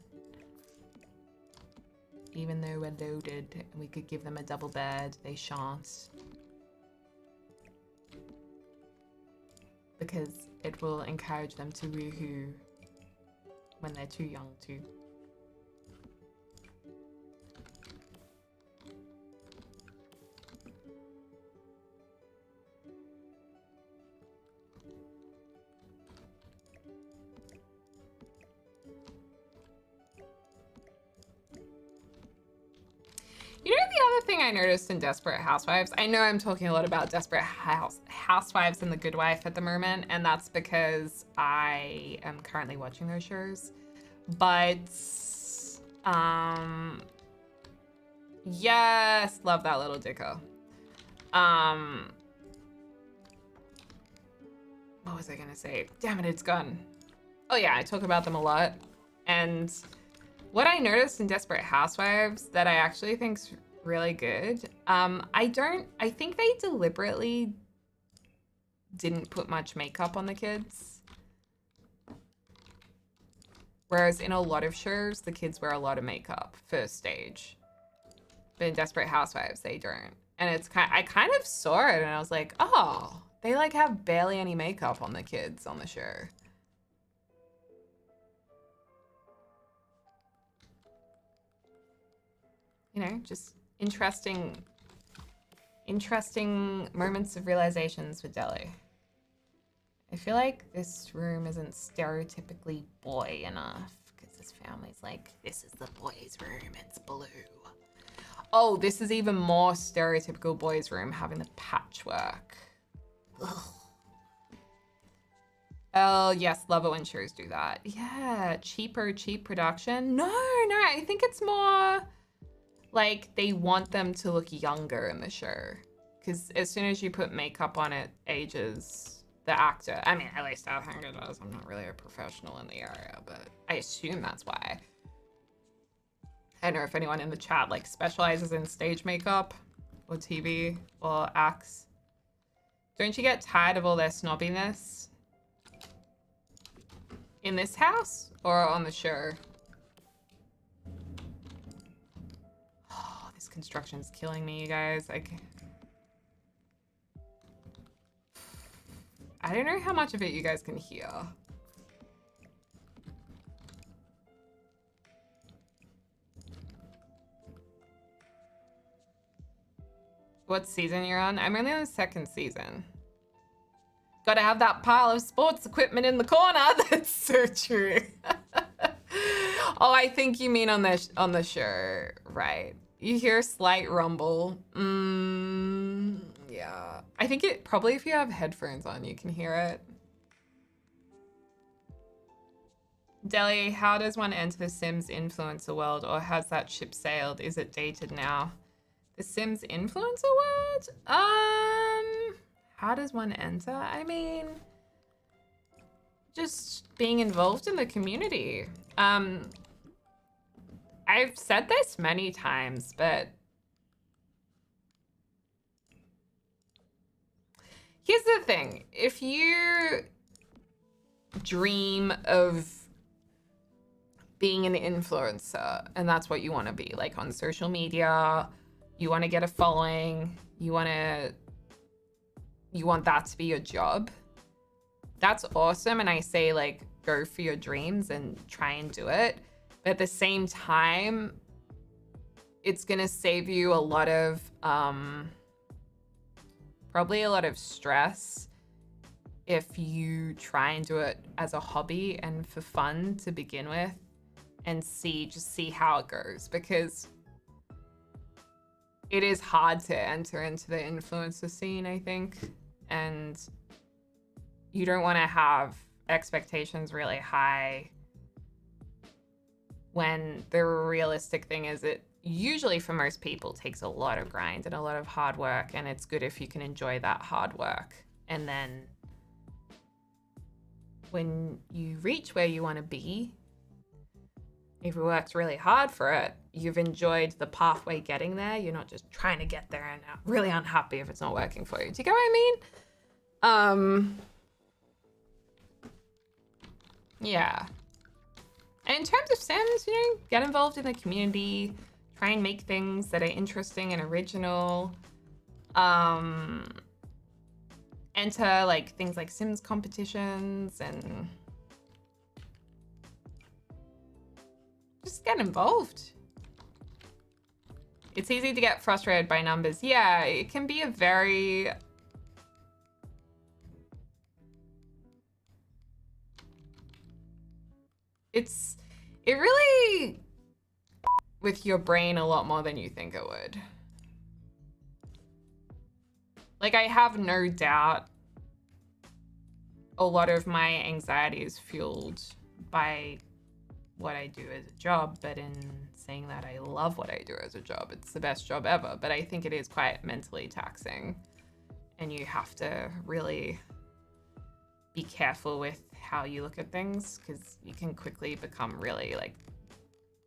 Even though we're loaded and we could give them a double bed, they shan't. Because it will encourage them to woohoo when they're too young to. You know the other thing I noticed in Desperate Housewives? I know I'm talking a lot about Desperate Housewives and The Good Wife at the moment, and that's because I am currently watching those shows. But, yes, love that little dicko. What was I gonna say? Damn it, it's gone. Oh yeah, I talk about them a lot. And what I noticed in Desperate Housewives that I actually think's really good, I think they deliberately didn't put much makeup on the kids. Whereas in a lot of shows, the kids wear a lot of makeup first stage. But in Desperate Housewives, they don't. And it's I kind of saw it and I was like, oh, they like have barely any makeup on the kids on the show. You know, just interesting moments of realizations with Deli. I feel like this room isn't stereotypically boy enough because this family's like, this is the boys' room, it's blue. Oh, this is even more stereotypical boys' room, having the patchwork. Ugh. Oh, yes, love it when shows do that. Yeah, cheap production. No, I think it's more like they want them to look younger in the show. Because as soon as you put makeup on, it ages the actor. I mean, at least I think it does. I'm not really a professional in the area, but I assume that's why. I don't know if anyone in the chat like specializes in stage makeup or TV or acts. Don't you get tired of all their snobbiness? In this house or on the show? Oh, this construction's killing me, you guys. I don't know how much of it you guys can hear. What season you're on? I'm only on the 2nd season. Gotta have that pile of sports equipment in the corner. That's so true. Oh, I think you mean on the show, right? You hear a slight rumble. Yeah. I think it probably if you have headphones on, you can hear it. Deli, how does one enter the Sims influencer world, or has that ship sailed? Is it dated now? The Sims influencer world? How does one enter? I mean, just being involved in the community. I've said this many times, but here's the thing. If you dream of being an influencer and that's what you want to be, like on social media, you want to get a following, you want that to be your job, that's awesome. And I say, like, go for your dreams and try and do it. But at the same time, it's going to save you a lot of, probably a lot of stress if you try and do it as a hobby and for fun to begin with. and see how it goes, because it is hard to enter into the influencer scene, I think, and you don't want to have expectations really high when the realistic thing is it usually for most people takes a lot of grind and a lot of hard work, and it's good if you can enjoy that hard work. And then when you reach where you want to be, if you worked really hard for it, you've enjoyed the pathway getting there. You're not just trying to get there and really unhappy if it's not working for you. Do you get what I mean? Yeah. And in terms of Sims, you know, get involved in the community, try and make things that are interesting and original. Enter like things like Sims competitions and just get involved. It's easy to get frustrated by numbers. Yeah, it can be a very... It really with your brain a lot more than you think it would. Like, I have no doubt a lot of my anxiety is fueled by what I do as a job, but in saying that, I love what I do as a job. It's the best job ever, but I think it is quite mentally taxing, and you have to really be careful with how you look at things, because you can quickly become really like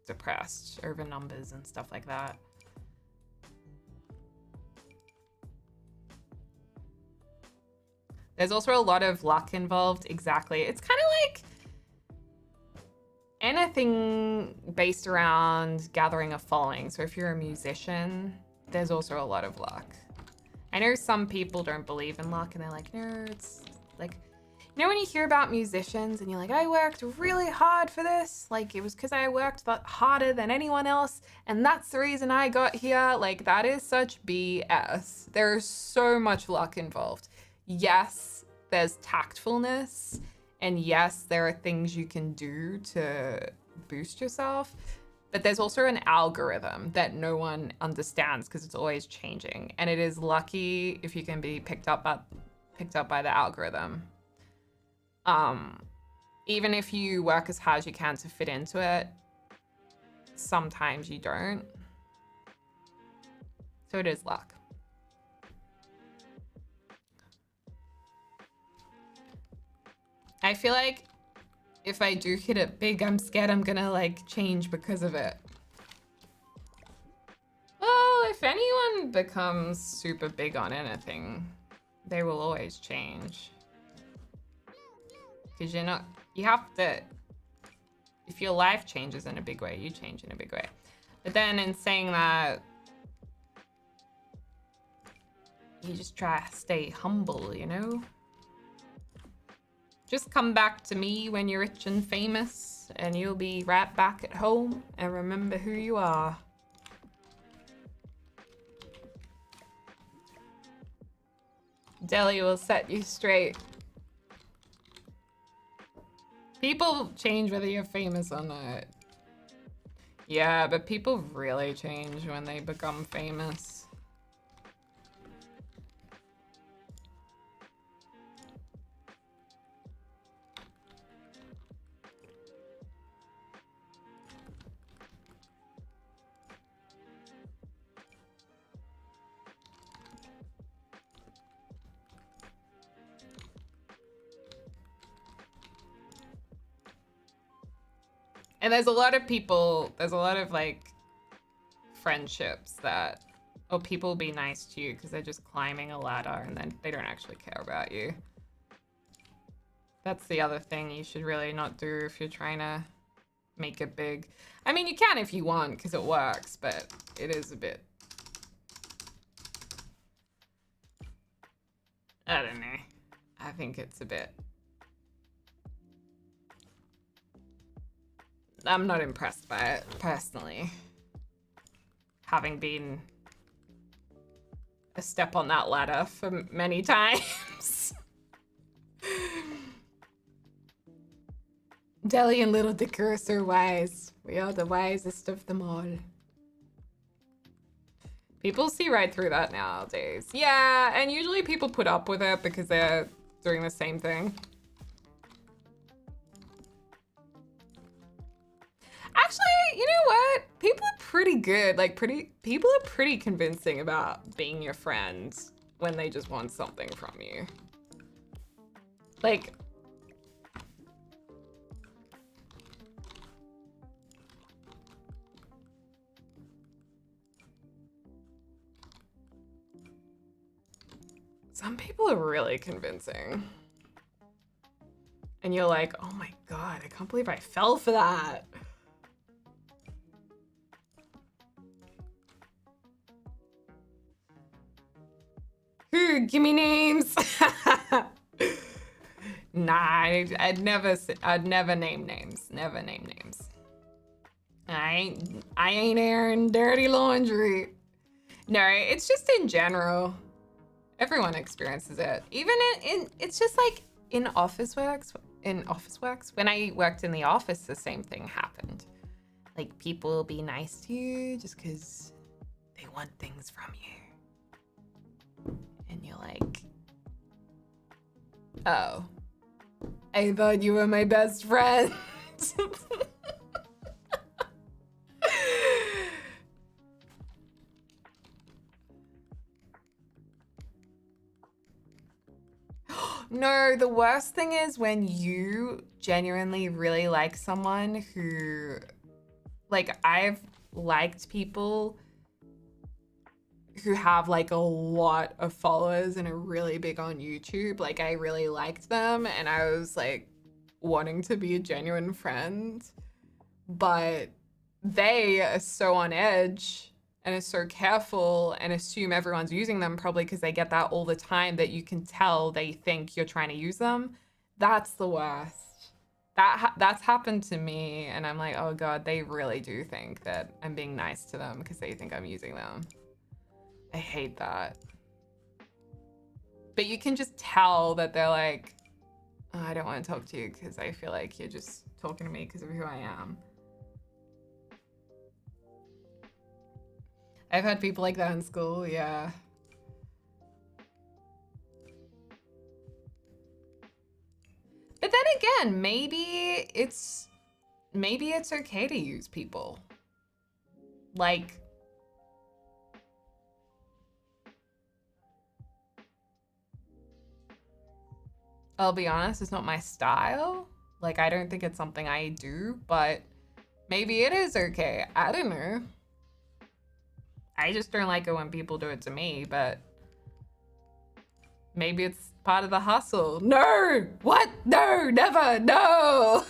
depressed over numbers and stuff like that. There's also a lot of luck involved. Exactly. It's kind of like anything based around gathering a following. So if you're a musician, there's also a lot of luck. I know some people don't believe in luck and they're like, no, it's like, you know when you hear about musicians and you're like, I worked really hard for this, like it was because I worked harder than anyone else and that's the reason I got here. Like, that is such BS. There is so much luck involved. Yes, there's tactfulness, and yes, there are things you can do to boost yourself, but there's also an algorithm that no one understands because it's always changing, and it is lucky if you can be picked up by the algorithm. Even if you work as hard as you can to fit into it, sometimes you don't. So it is luck. I feel like if I do hit it big, I'm scared I'm gonna like change because of it. Well, if anyone becomes super big on anything, they will always change. Because you have to, if your life changes in a big way, you change in a big way. But then in saying that, you just try to stay humble, you know? Just come back to me when you're rich and famous, and you'll be right back at home and remember who you are. Deli will set you straight. People change whether you're famous or not. Yeah, but people really change when they become famous. And there's a lot of like friendships that, or people be nice to you because they're just climbing a ladder and then they don't actually care about you. That's the other thing you should really not do if you're trying to make it big. I mean, you can if you want because it works, but it is a bit... I don't know. I think it's a bit... I'm not impressed by it, personally. Having been a step on that ladder for many times. Deli and Little Dicker are so wise. We are the wisest of them all. People see right through that nowadays. Yeah, and usually people put up with it because they're doing the same thing. Actually, you know what? People are pretty good. Like, people are pretty convincing about being your friend when they just want something from you. Like, some people are really convincing. And you're like, oh my God, I can't believe I fell for that. Give me names. Nah, I'd never name names. Never name names. I ain't airing dirty laundry. No, it's just in general. Everyone experiences it. Even in it's just like in office works. When I worked in the office, the same thing happened. Like, people will be nice to you just because they want things from you. And you're like, oh, I thought you were my best friend. No, the worst thing is when you genuinely really like someone who, like, I've liked people who have like a lot of followers and are really big on YouTube. Like, I really liked them and I was like wanting to be a genuine friend, but they are so on edge and are so careful and assume everyone's using them, probably because they get that all the time, that you can tell they think you're trying to use them. That's the worst. That's happened to me, and I'm like, oh God, they really do think that I'm being nice to them because they think I'm using them. I hate that. But you can just tell that they're like, oh, I don't want to talk to you because I feel like you're just talking to me because of who I am. I've had people like that in school, yeah. But then again, maybe it's okay to use people. Like, I'll be honest, it's not my style. Like, I don't think it's something I do, but maybe it is okay. I don't know. I just don't like it when people do it to me, but maybe it's part of the hustle. No! What? No, never, no!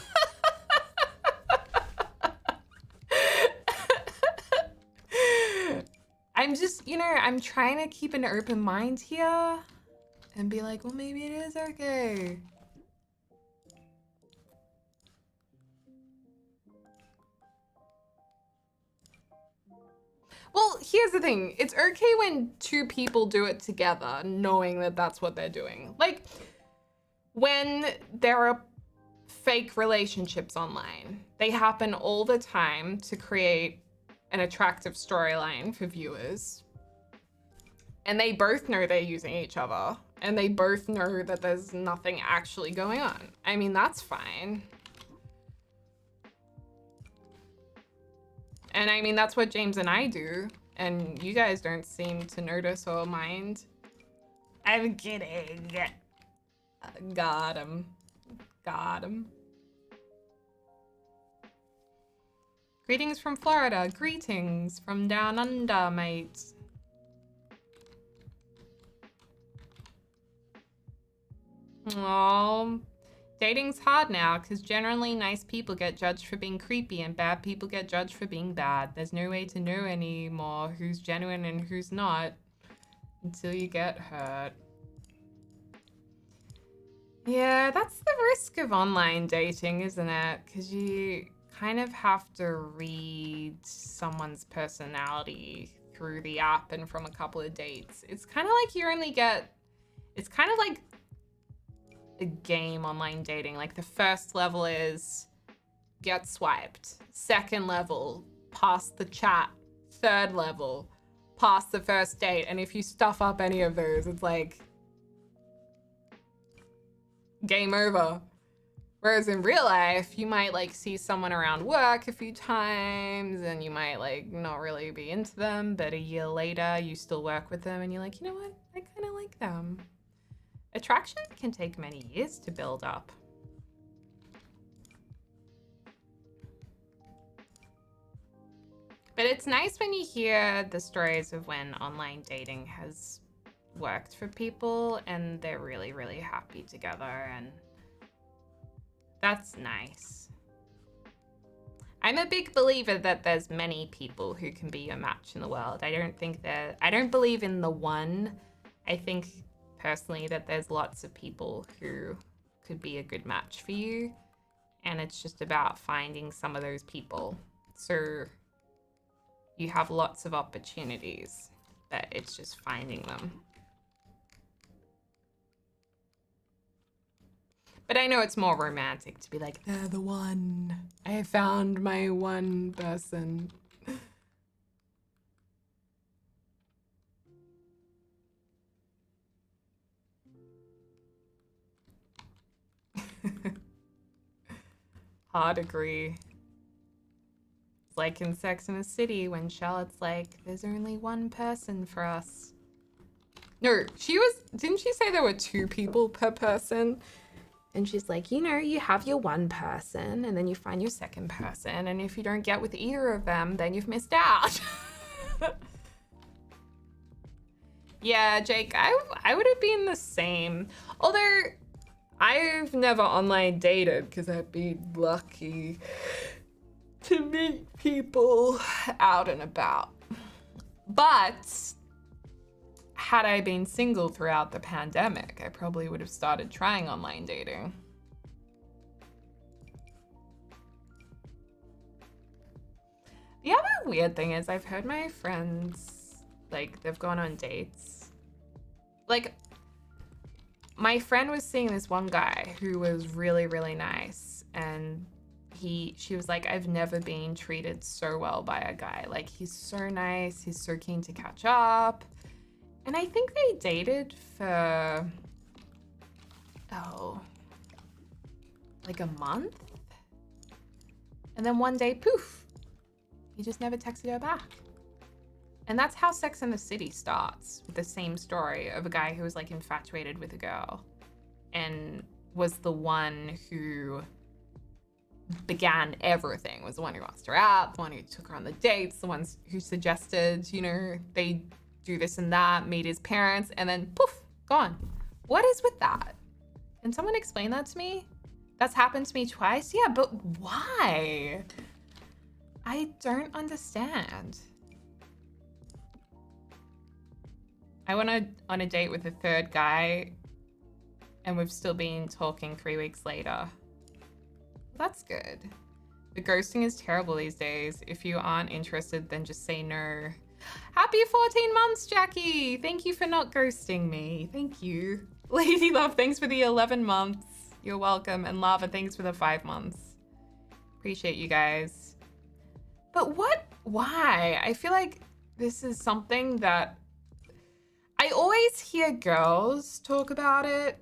I'm just, I'm trying to keep an open mind here and be like, well, maybe it is okay. Well, here's the thing. It's okay when two people do it together, knowing that that's what they're doing. Like, when there are fake relationships online, they happen all the time to create an attractive storyline for viewers. And they both know they're using each other. And they both know that there's nothing actually going on. I mean, that's fine. And I mean, that's what James and I do. And you guys don't seem to notice or mind. I'm kidding. Got him. Got him. Greetings from Florida. Greetings from down under, mate. Aww. Dating's hard now because generally nice people get judged for being creepy and bad people get judged for being bad. There's no way to know anymore who's genuine and who's not until you get hurt. Yeah, that's the risk of online dating, isn't it? Because you kind of have to read someone's personality through the app and from a couple of dates. It's kind of like it's kind of like a game online dating. Like, the first level is get swiped. Second level, past the chat. Third level, past the first date. And if you stuff up any of those, it's like game over. Whereas in real life, you might like see someone around work a few times and you might like not really be into them, but a year later you still work with them and you're like, you know what? I kind of like them. Attraction can take many years to build up. But it's nice when you hear the stories of when online dating has worked for people and they're really, really happy together, and that's nice. I'm a big believer that there's many people who can be a match in the world. I don't believe in the one. I think personally that there's lots of people who could be a good match for you, and it's just about finding some of those people. So you have lots of opportunities, but it's just finding them. But I know it's more romantic to be like, they're the one. I have found my one person. Hard agree. It's like in Sex and the City when Charlotte's like, there's only one person for us. No, didn't she say there were 2 people per person? And she's like, you know, you have your one person and then you find your second person. And if you don't get with either of them, then you've missed out. Yeah, Jake, I would have been the same. Although I've never online dated because I'd be lucky to meet people out and about. But had I been single throughout the pandemic, I probably would have started trying online dating. The other weird thing is I've heard my friends, like, they've gone on dates. Like, my friend was seeing this one guy who was really, really nice, and she was like, I've never been treated so well by a guy. Like, he's so nice, he's so keen to catch up. And I think they dated for, like a month? And then one day, poof, he just never texted her back. And that's how Sex and the City starts, with the same story of a guy who was like infatuated with a girl and was the one who began everything, was the one who asked her out, the one who took her on the dates, the ones who suggested, you know, they do this and that, meet his parents, and then poof, gone. What is with that? Can someone explain that to me? That's happened to me twice? Yeah, but why? I don't understand. I went on a date with a third guy and we've still been talking 3 weeks later. That's good. The ghosting is terrible these days. If you aren't interested, then just say no. Happy 14 months, Jackie. Thank you for not ghosting me. Thank you. Lady Love, thanks for the 11 months. You're welcome. And Lava, thanks for the 5 months. Appreciate you guys. But why? I feel like this is something that I always hear girls talk about it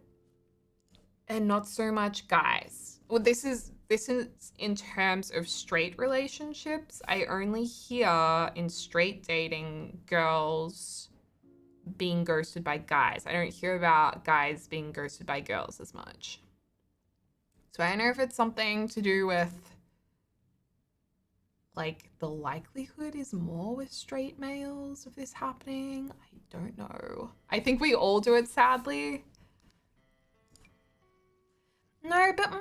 and not so much guys. Well, this is in terms of straight relationships. I only hear in straight dating girls being ghosted by guys. I don't hear about guys being ghosted by girls as much. So I don't know if it's something to do with, like, the likelihood is more with straight males of this happening. I don't know. I think we all do it, sadly. No, but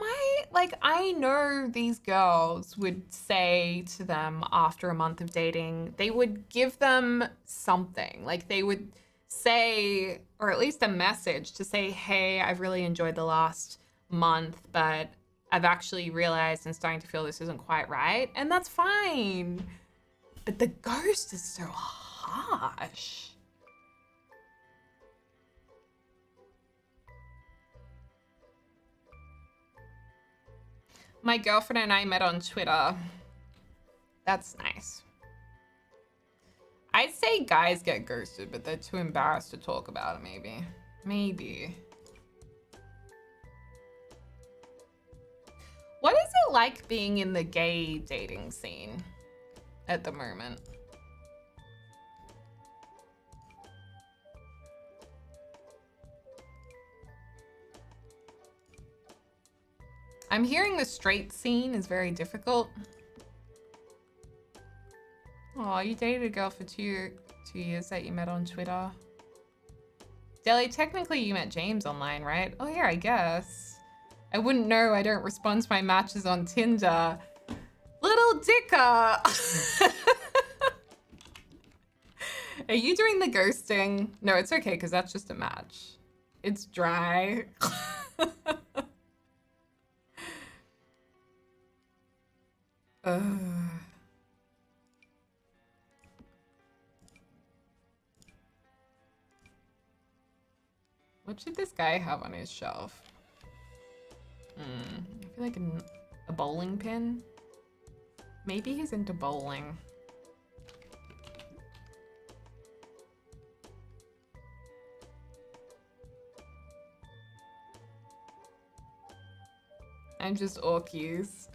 I know these girls would say to them after a month of dating, they would give them something. Like, they would say, or at least a message to say, hey, I've really enjoyed the last month, but I've actually realized and starting to feel this isn't quite right. And that's fine. But the ghost is so harsh. My girlfriend and I met on Twitter. That's nice. I'd say guys get ghosted, but they're too embarrassed to talk about it, maybe. Maybe. What is it like being in the gay dating scene at the moment? I'm hearing the straight scene is very difficult. Oh, you dated a girl for two years that you met on Twitter. Deli, technically you met James online, right? Oh yeah, I guess. I wouldn't know. I don't respond to my matches on Tinder. Little dicker. Are you doing the ghosting? No, it's okay, because that's just a match. It's dry. What should this guy have on his shelf? I feel like a bowling pin. Maybe he's into bowling. I'm just orkies.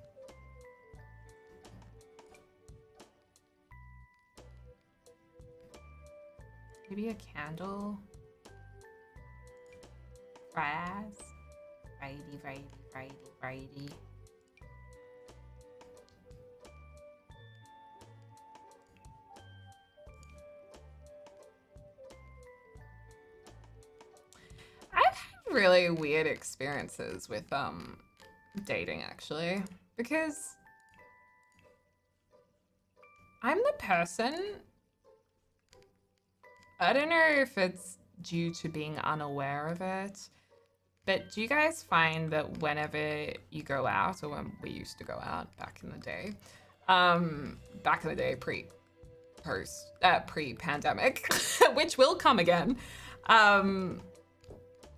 Maybe a candle. Fries. Righty. I've had really weird experiences with dating, actually, because I'm the person, I don't know if it's due to being unaware of it, but do you guys find that whenever you go out, or when we used to go out back in the day, pre-pandemic, which will come again,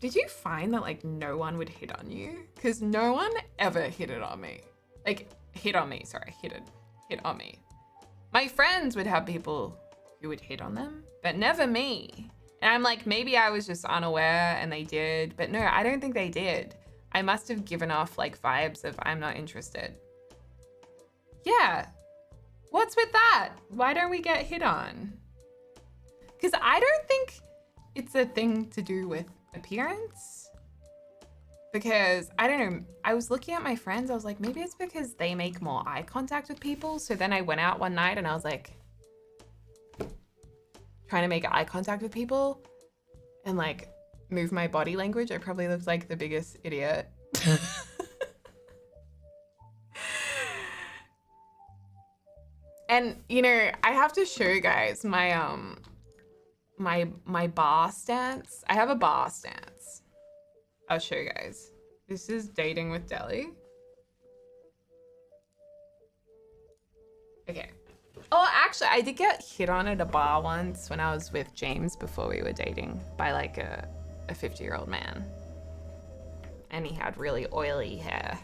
did you find that like no one would hit on you? Because no one ever hit on me. Hit on me. My friends would have people who would hit on them, but never me. And I'm like, maybe I was just unaware and they did, but no, I don't think they did. I must have given off like vibes of I'm not interested. Yeah. What's with that? Why don't we get hit on? Because I don't think it's a thing to do with appearance. Because I don't know, I was looking at my friends, I was like, maybe it's because they make more eye contact with people. So then I went out one night and I was like, trying to make eye contact with people and like move my body language. I probably looked like the biggest idiot. And you know, I have to show you guys my my bar stance. I have a bar stance. I'll show you guys. This is dating with Deli. Okay. Oh, actually, I did get hit on at a bar once when I was with James before we were dating by like a 50-year-old man. And he had really oily hair.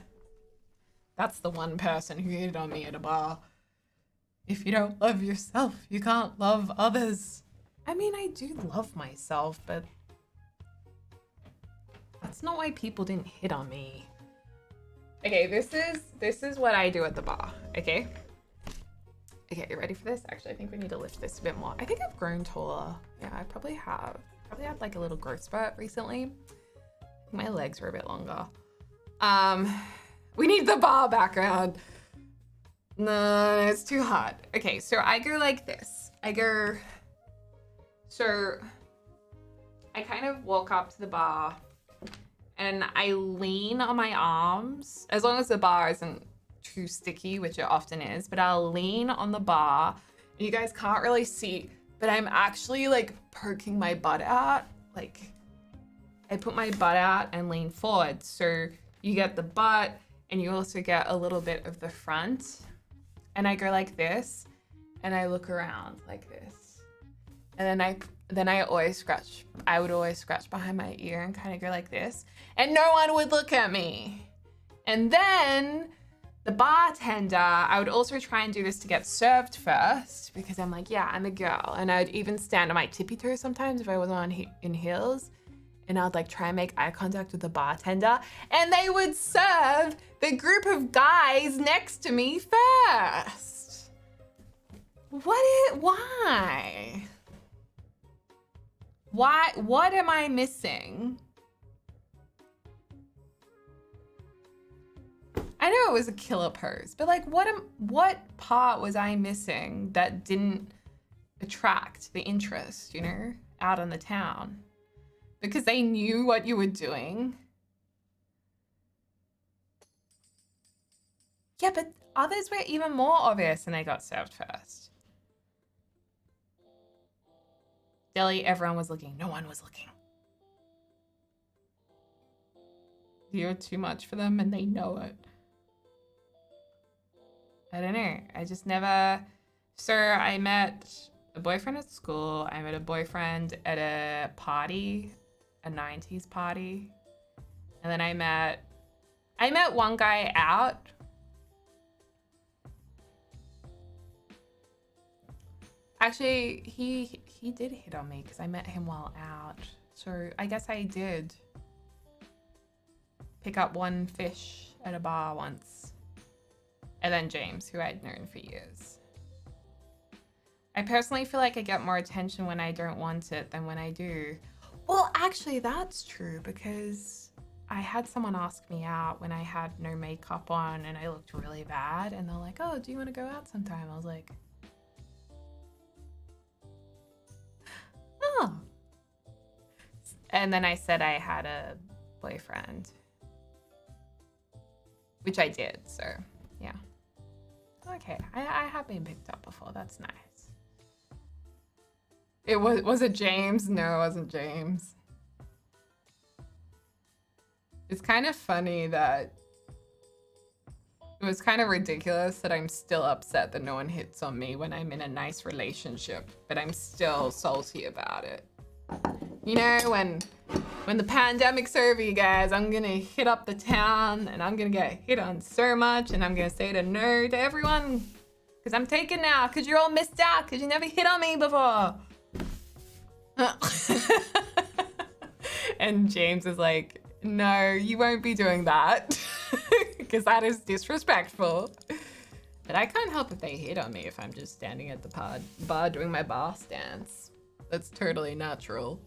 That's the one person who hit on me at a bar. If you don't love yourself, you can't love others. I mean, I do love myself, but that's not why people didn't hit on me. Okay, this is what I do at the bar, okay? Okay, you ready for this? Actually, I think we need to lift this a bit more. I think I've grown taller. Yeah, I probably have. Probably had like a little growth spurt recently. I think my legs were a bit longer. We need the bar background. No, it's too hot. Okay, so I go like this. So I kind of walk up to the bar and I lean on my arms, as long as the bar isn't too sticky, which it often is, but I'll lean on the bar. You guys can't really see, but I'm actually like poking my butt out. Like I put my butt out and lean forward. So you get the butt and you also get a little bit of the front. And I go like this and I look around like this. And then I would always scratch behind my ear and kind of go like this. And no one would look at me. And then the bartender, I would also try and do this to get served first because I'm like, yeah, I'm a girl. And I'd even stand on my tippy toes sometimes if I wasn't in heels. And I'd like try and make eye contact with the bartender. And they would serve the group of guys next to me first. Why? What am I missing? I know it was a killer pose, but like what part was I missing that didn't attract the interest, you know, out on the town? Because they knew what you were doing. Yeah, but others were even more obvious and they got served first. Deli, everyone was looking. No one was looking. You're too much for them and they know it. I don't know. I just never... Sir, I met a boyfriend at school. I met a boyfriend at a party, a 90s party. And then I met one guy out. Actually, he did hit on me because I met him while out. So I guess I did pick up one fish at a bar once. And then James, who I'd known for years. I personally feel like I get more attention when I don't want it than when I do. Well, actually, that's true because I had someone ask me out when I had no makeup on and I looked really bad. And they're like, oh, do you want to go out sometime? I was like, oh. And then I said I had a boyfriend, which I did, so yeah. Okay, I have been picked up before. That's nice. Was it James? No, it wasn't James. It's kind of funny that it was kind of ridiculous that I'm still upset that no one hits on me when I'm in a nice relationship, but I'm still salty about it. You know, when the pandemic's over, you guys, I'm gonna hit up the town and I'm gonna get hit on so much and I'm gonna say no to everyone because I'm taken now because you're all missed out because you never hit on me before. And James is like, no, you won't be doing that because that is disrespectful. But I can't help if they hit on me if I'm just standing at the bar doing my bar stance. That's totally natural.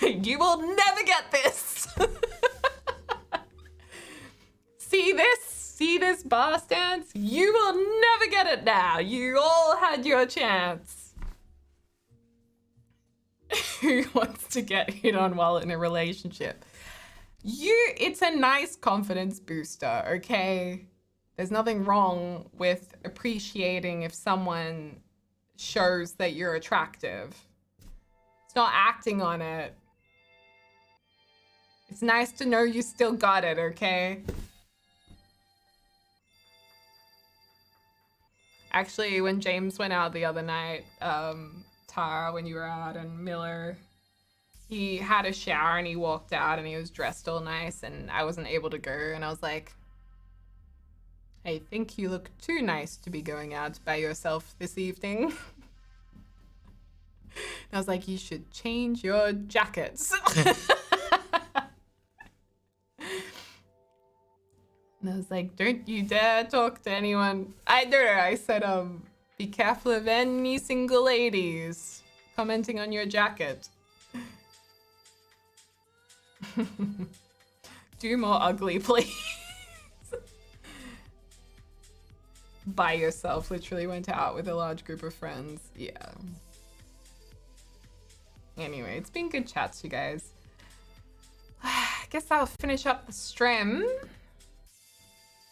You will never get this. See this bar stance? You will never get it now. You all had your chance. Who wants to get hit on while in a relationship? It's a nice confidence booster, okay? There's nothing wrong with appreciating if someone shows that you're attractive. It's not acting on it. It's nice to know you still got it, okay? Actually, when James went out the other night, Tara, when you were out, and Miller, he had a shower and he walked out and he was dressed all nice and I wasn't able to go. And I was like, I think you look too nice to be going out by yourself this evening. And I was like, you should change your jackets. And I was like, don't you dare talk to anyone. I don't know, I said, be careful of any single ladies commenting on your jacket. Do more ugly, please. By yourself, literally went out with a large group of friends. Yeah. Anyway, it's been good chats, you guys. I guess I'll finish up the stream.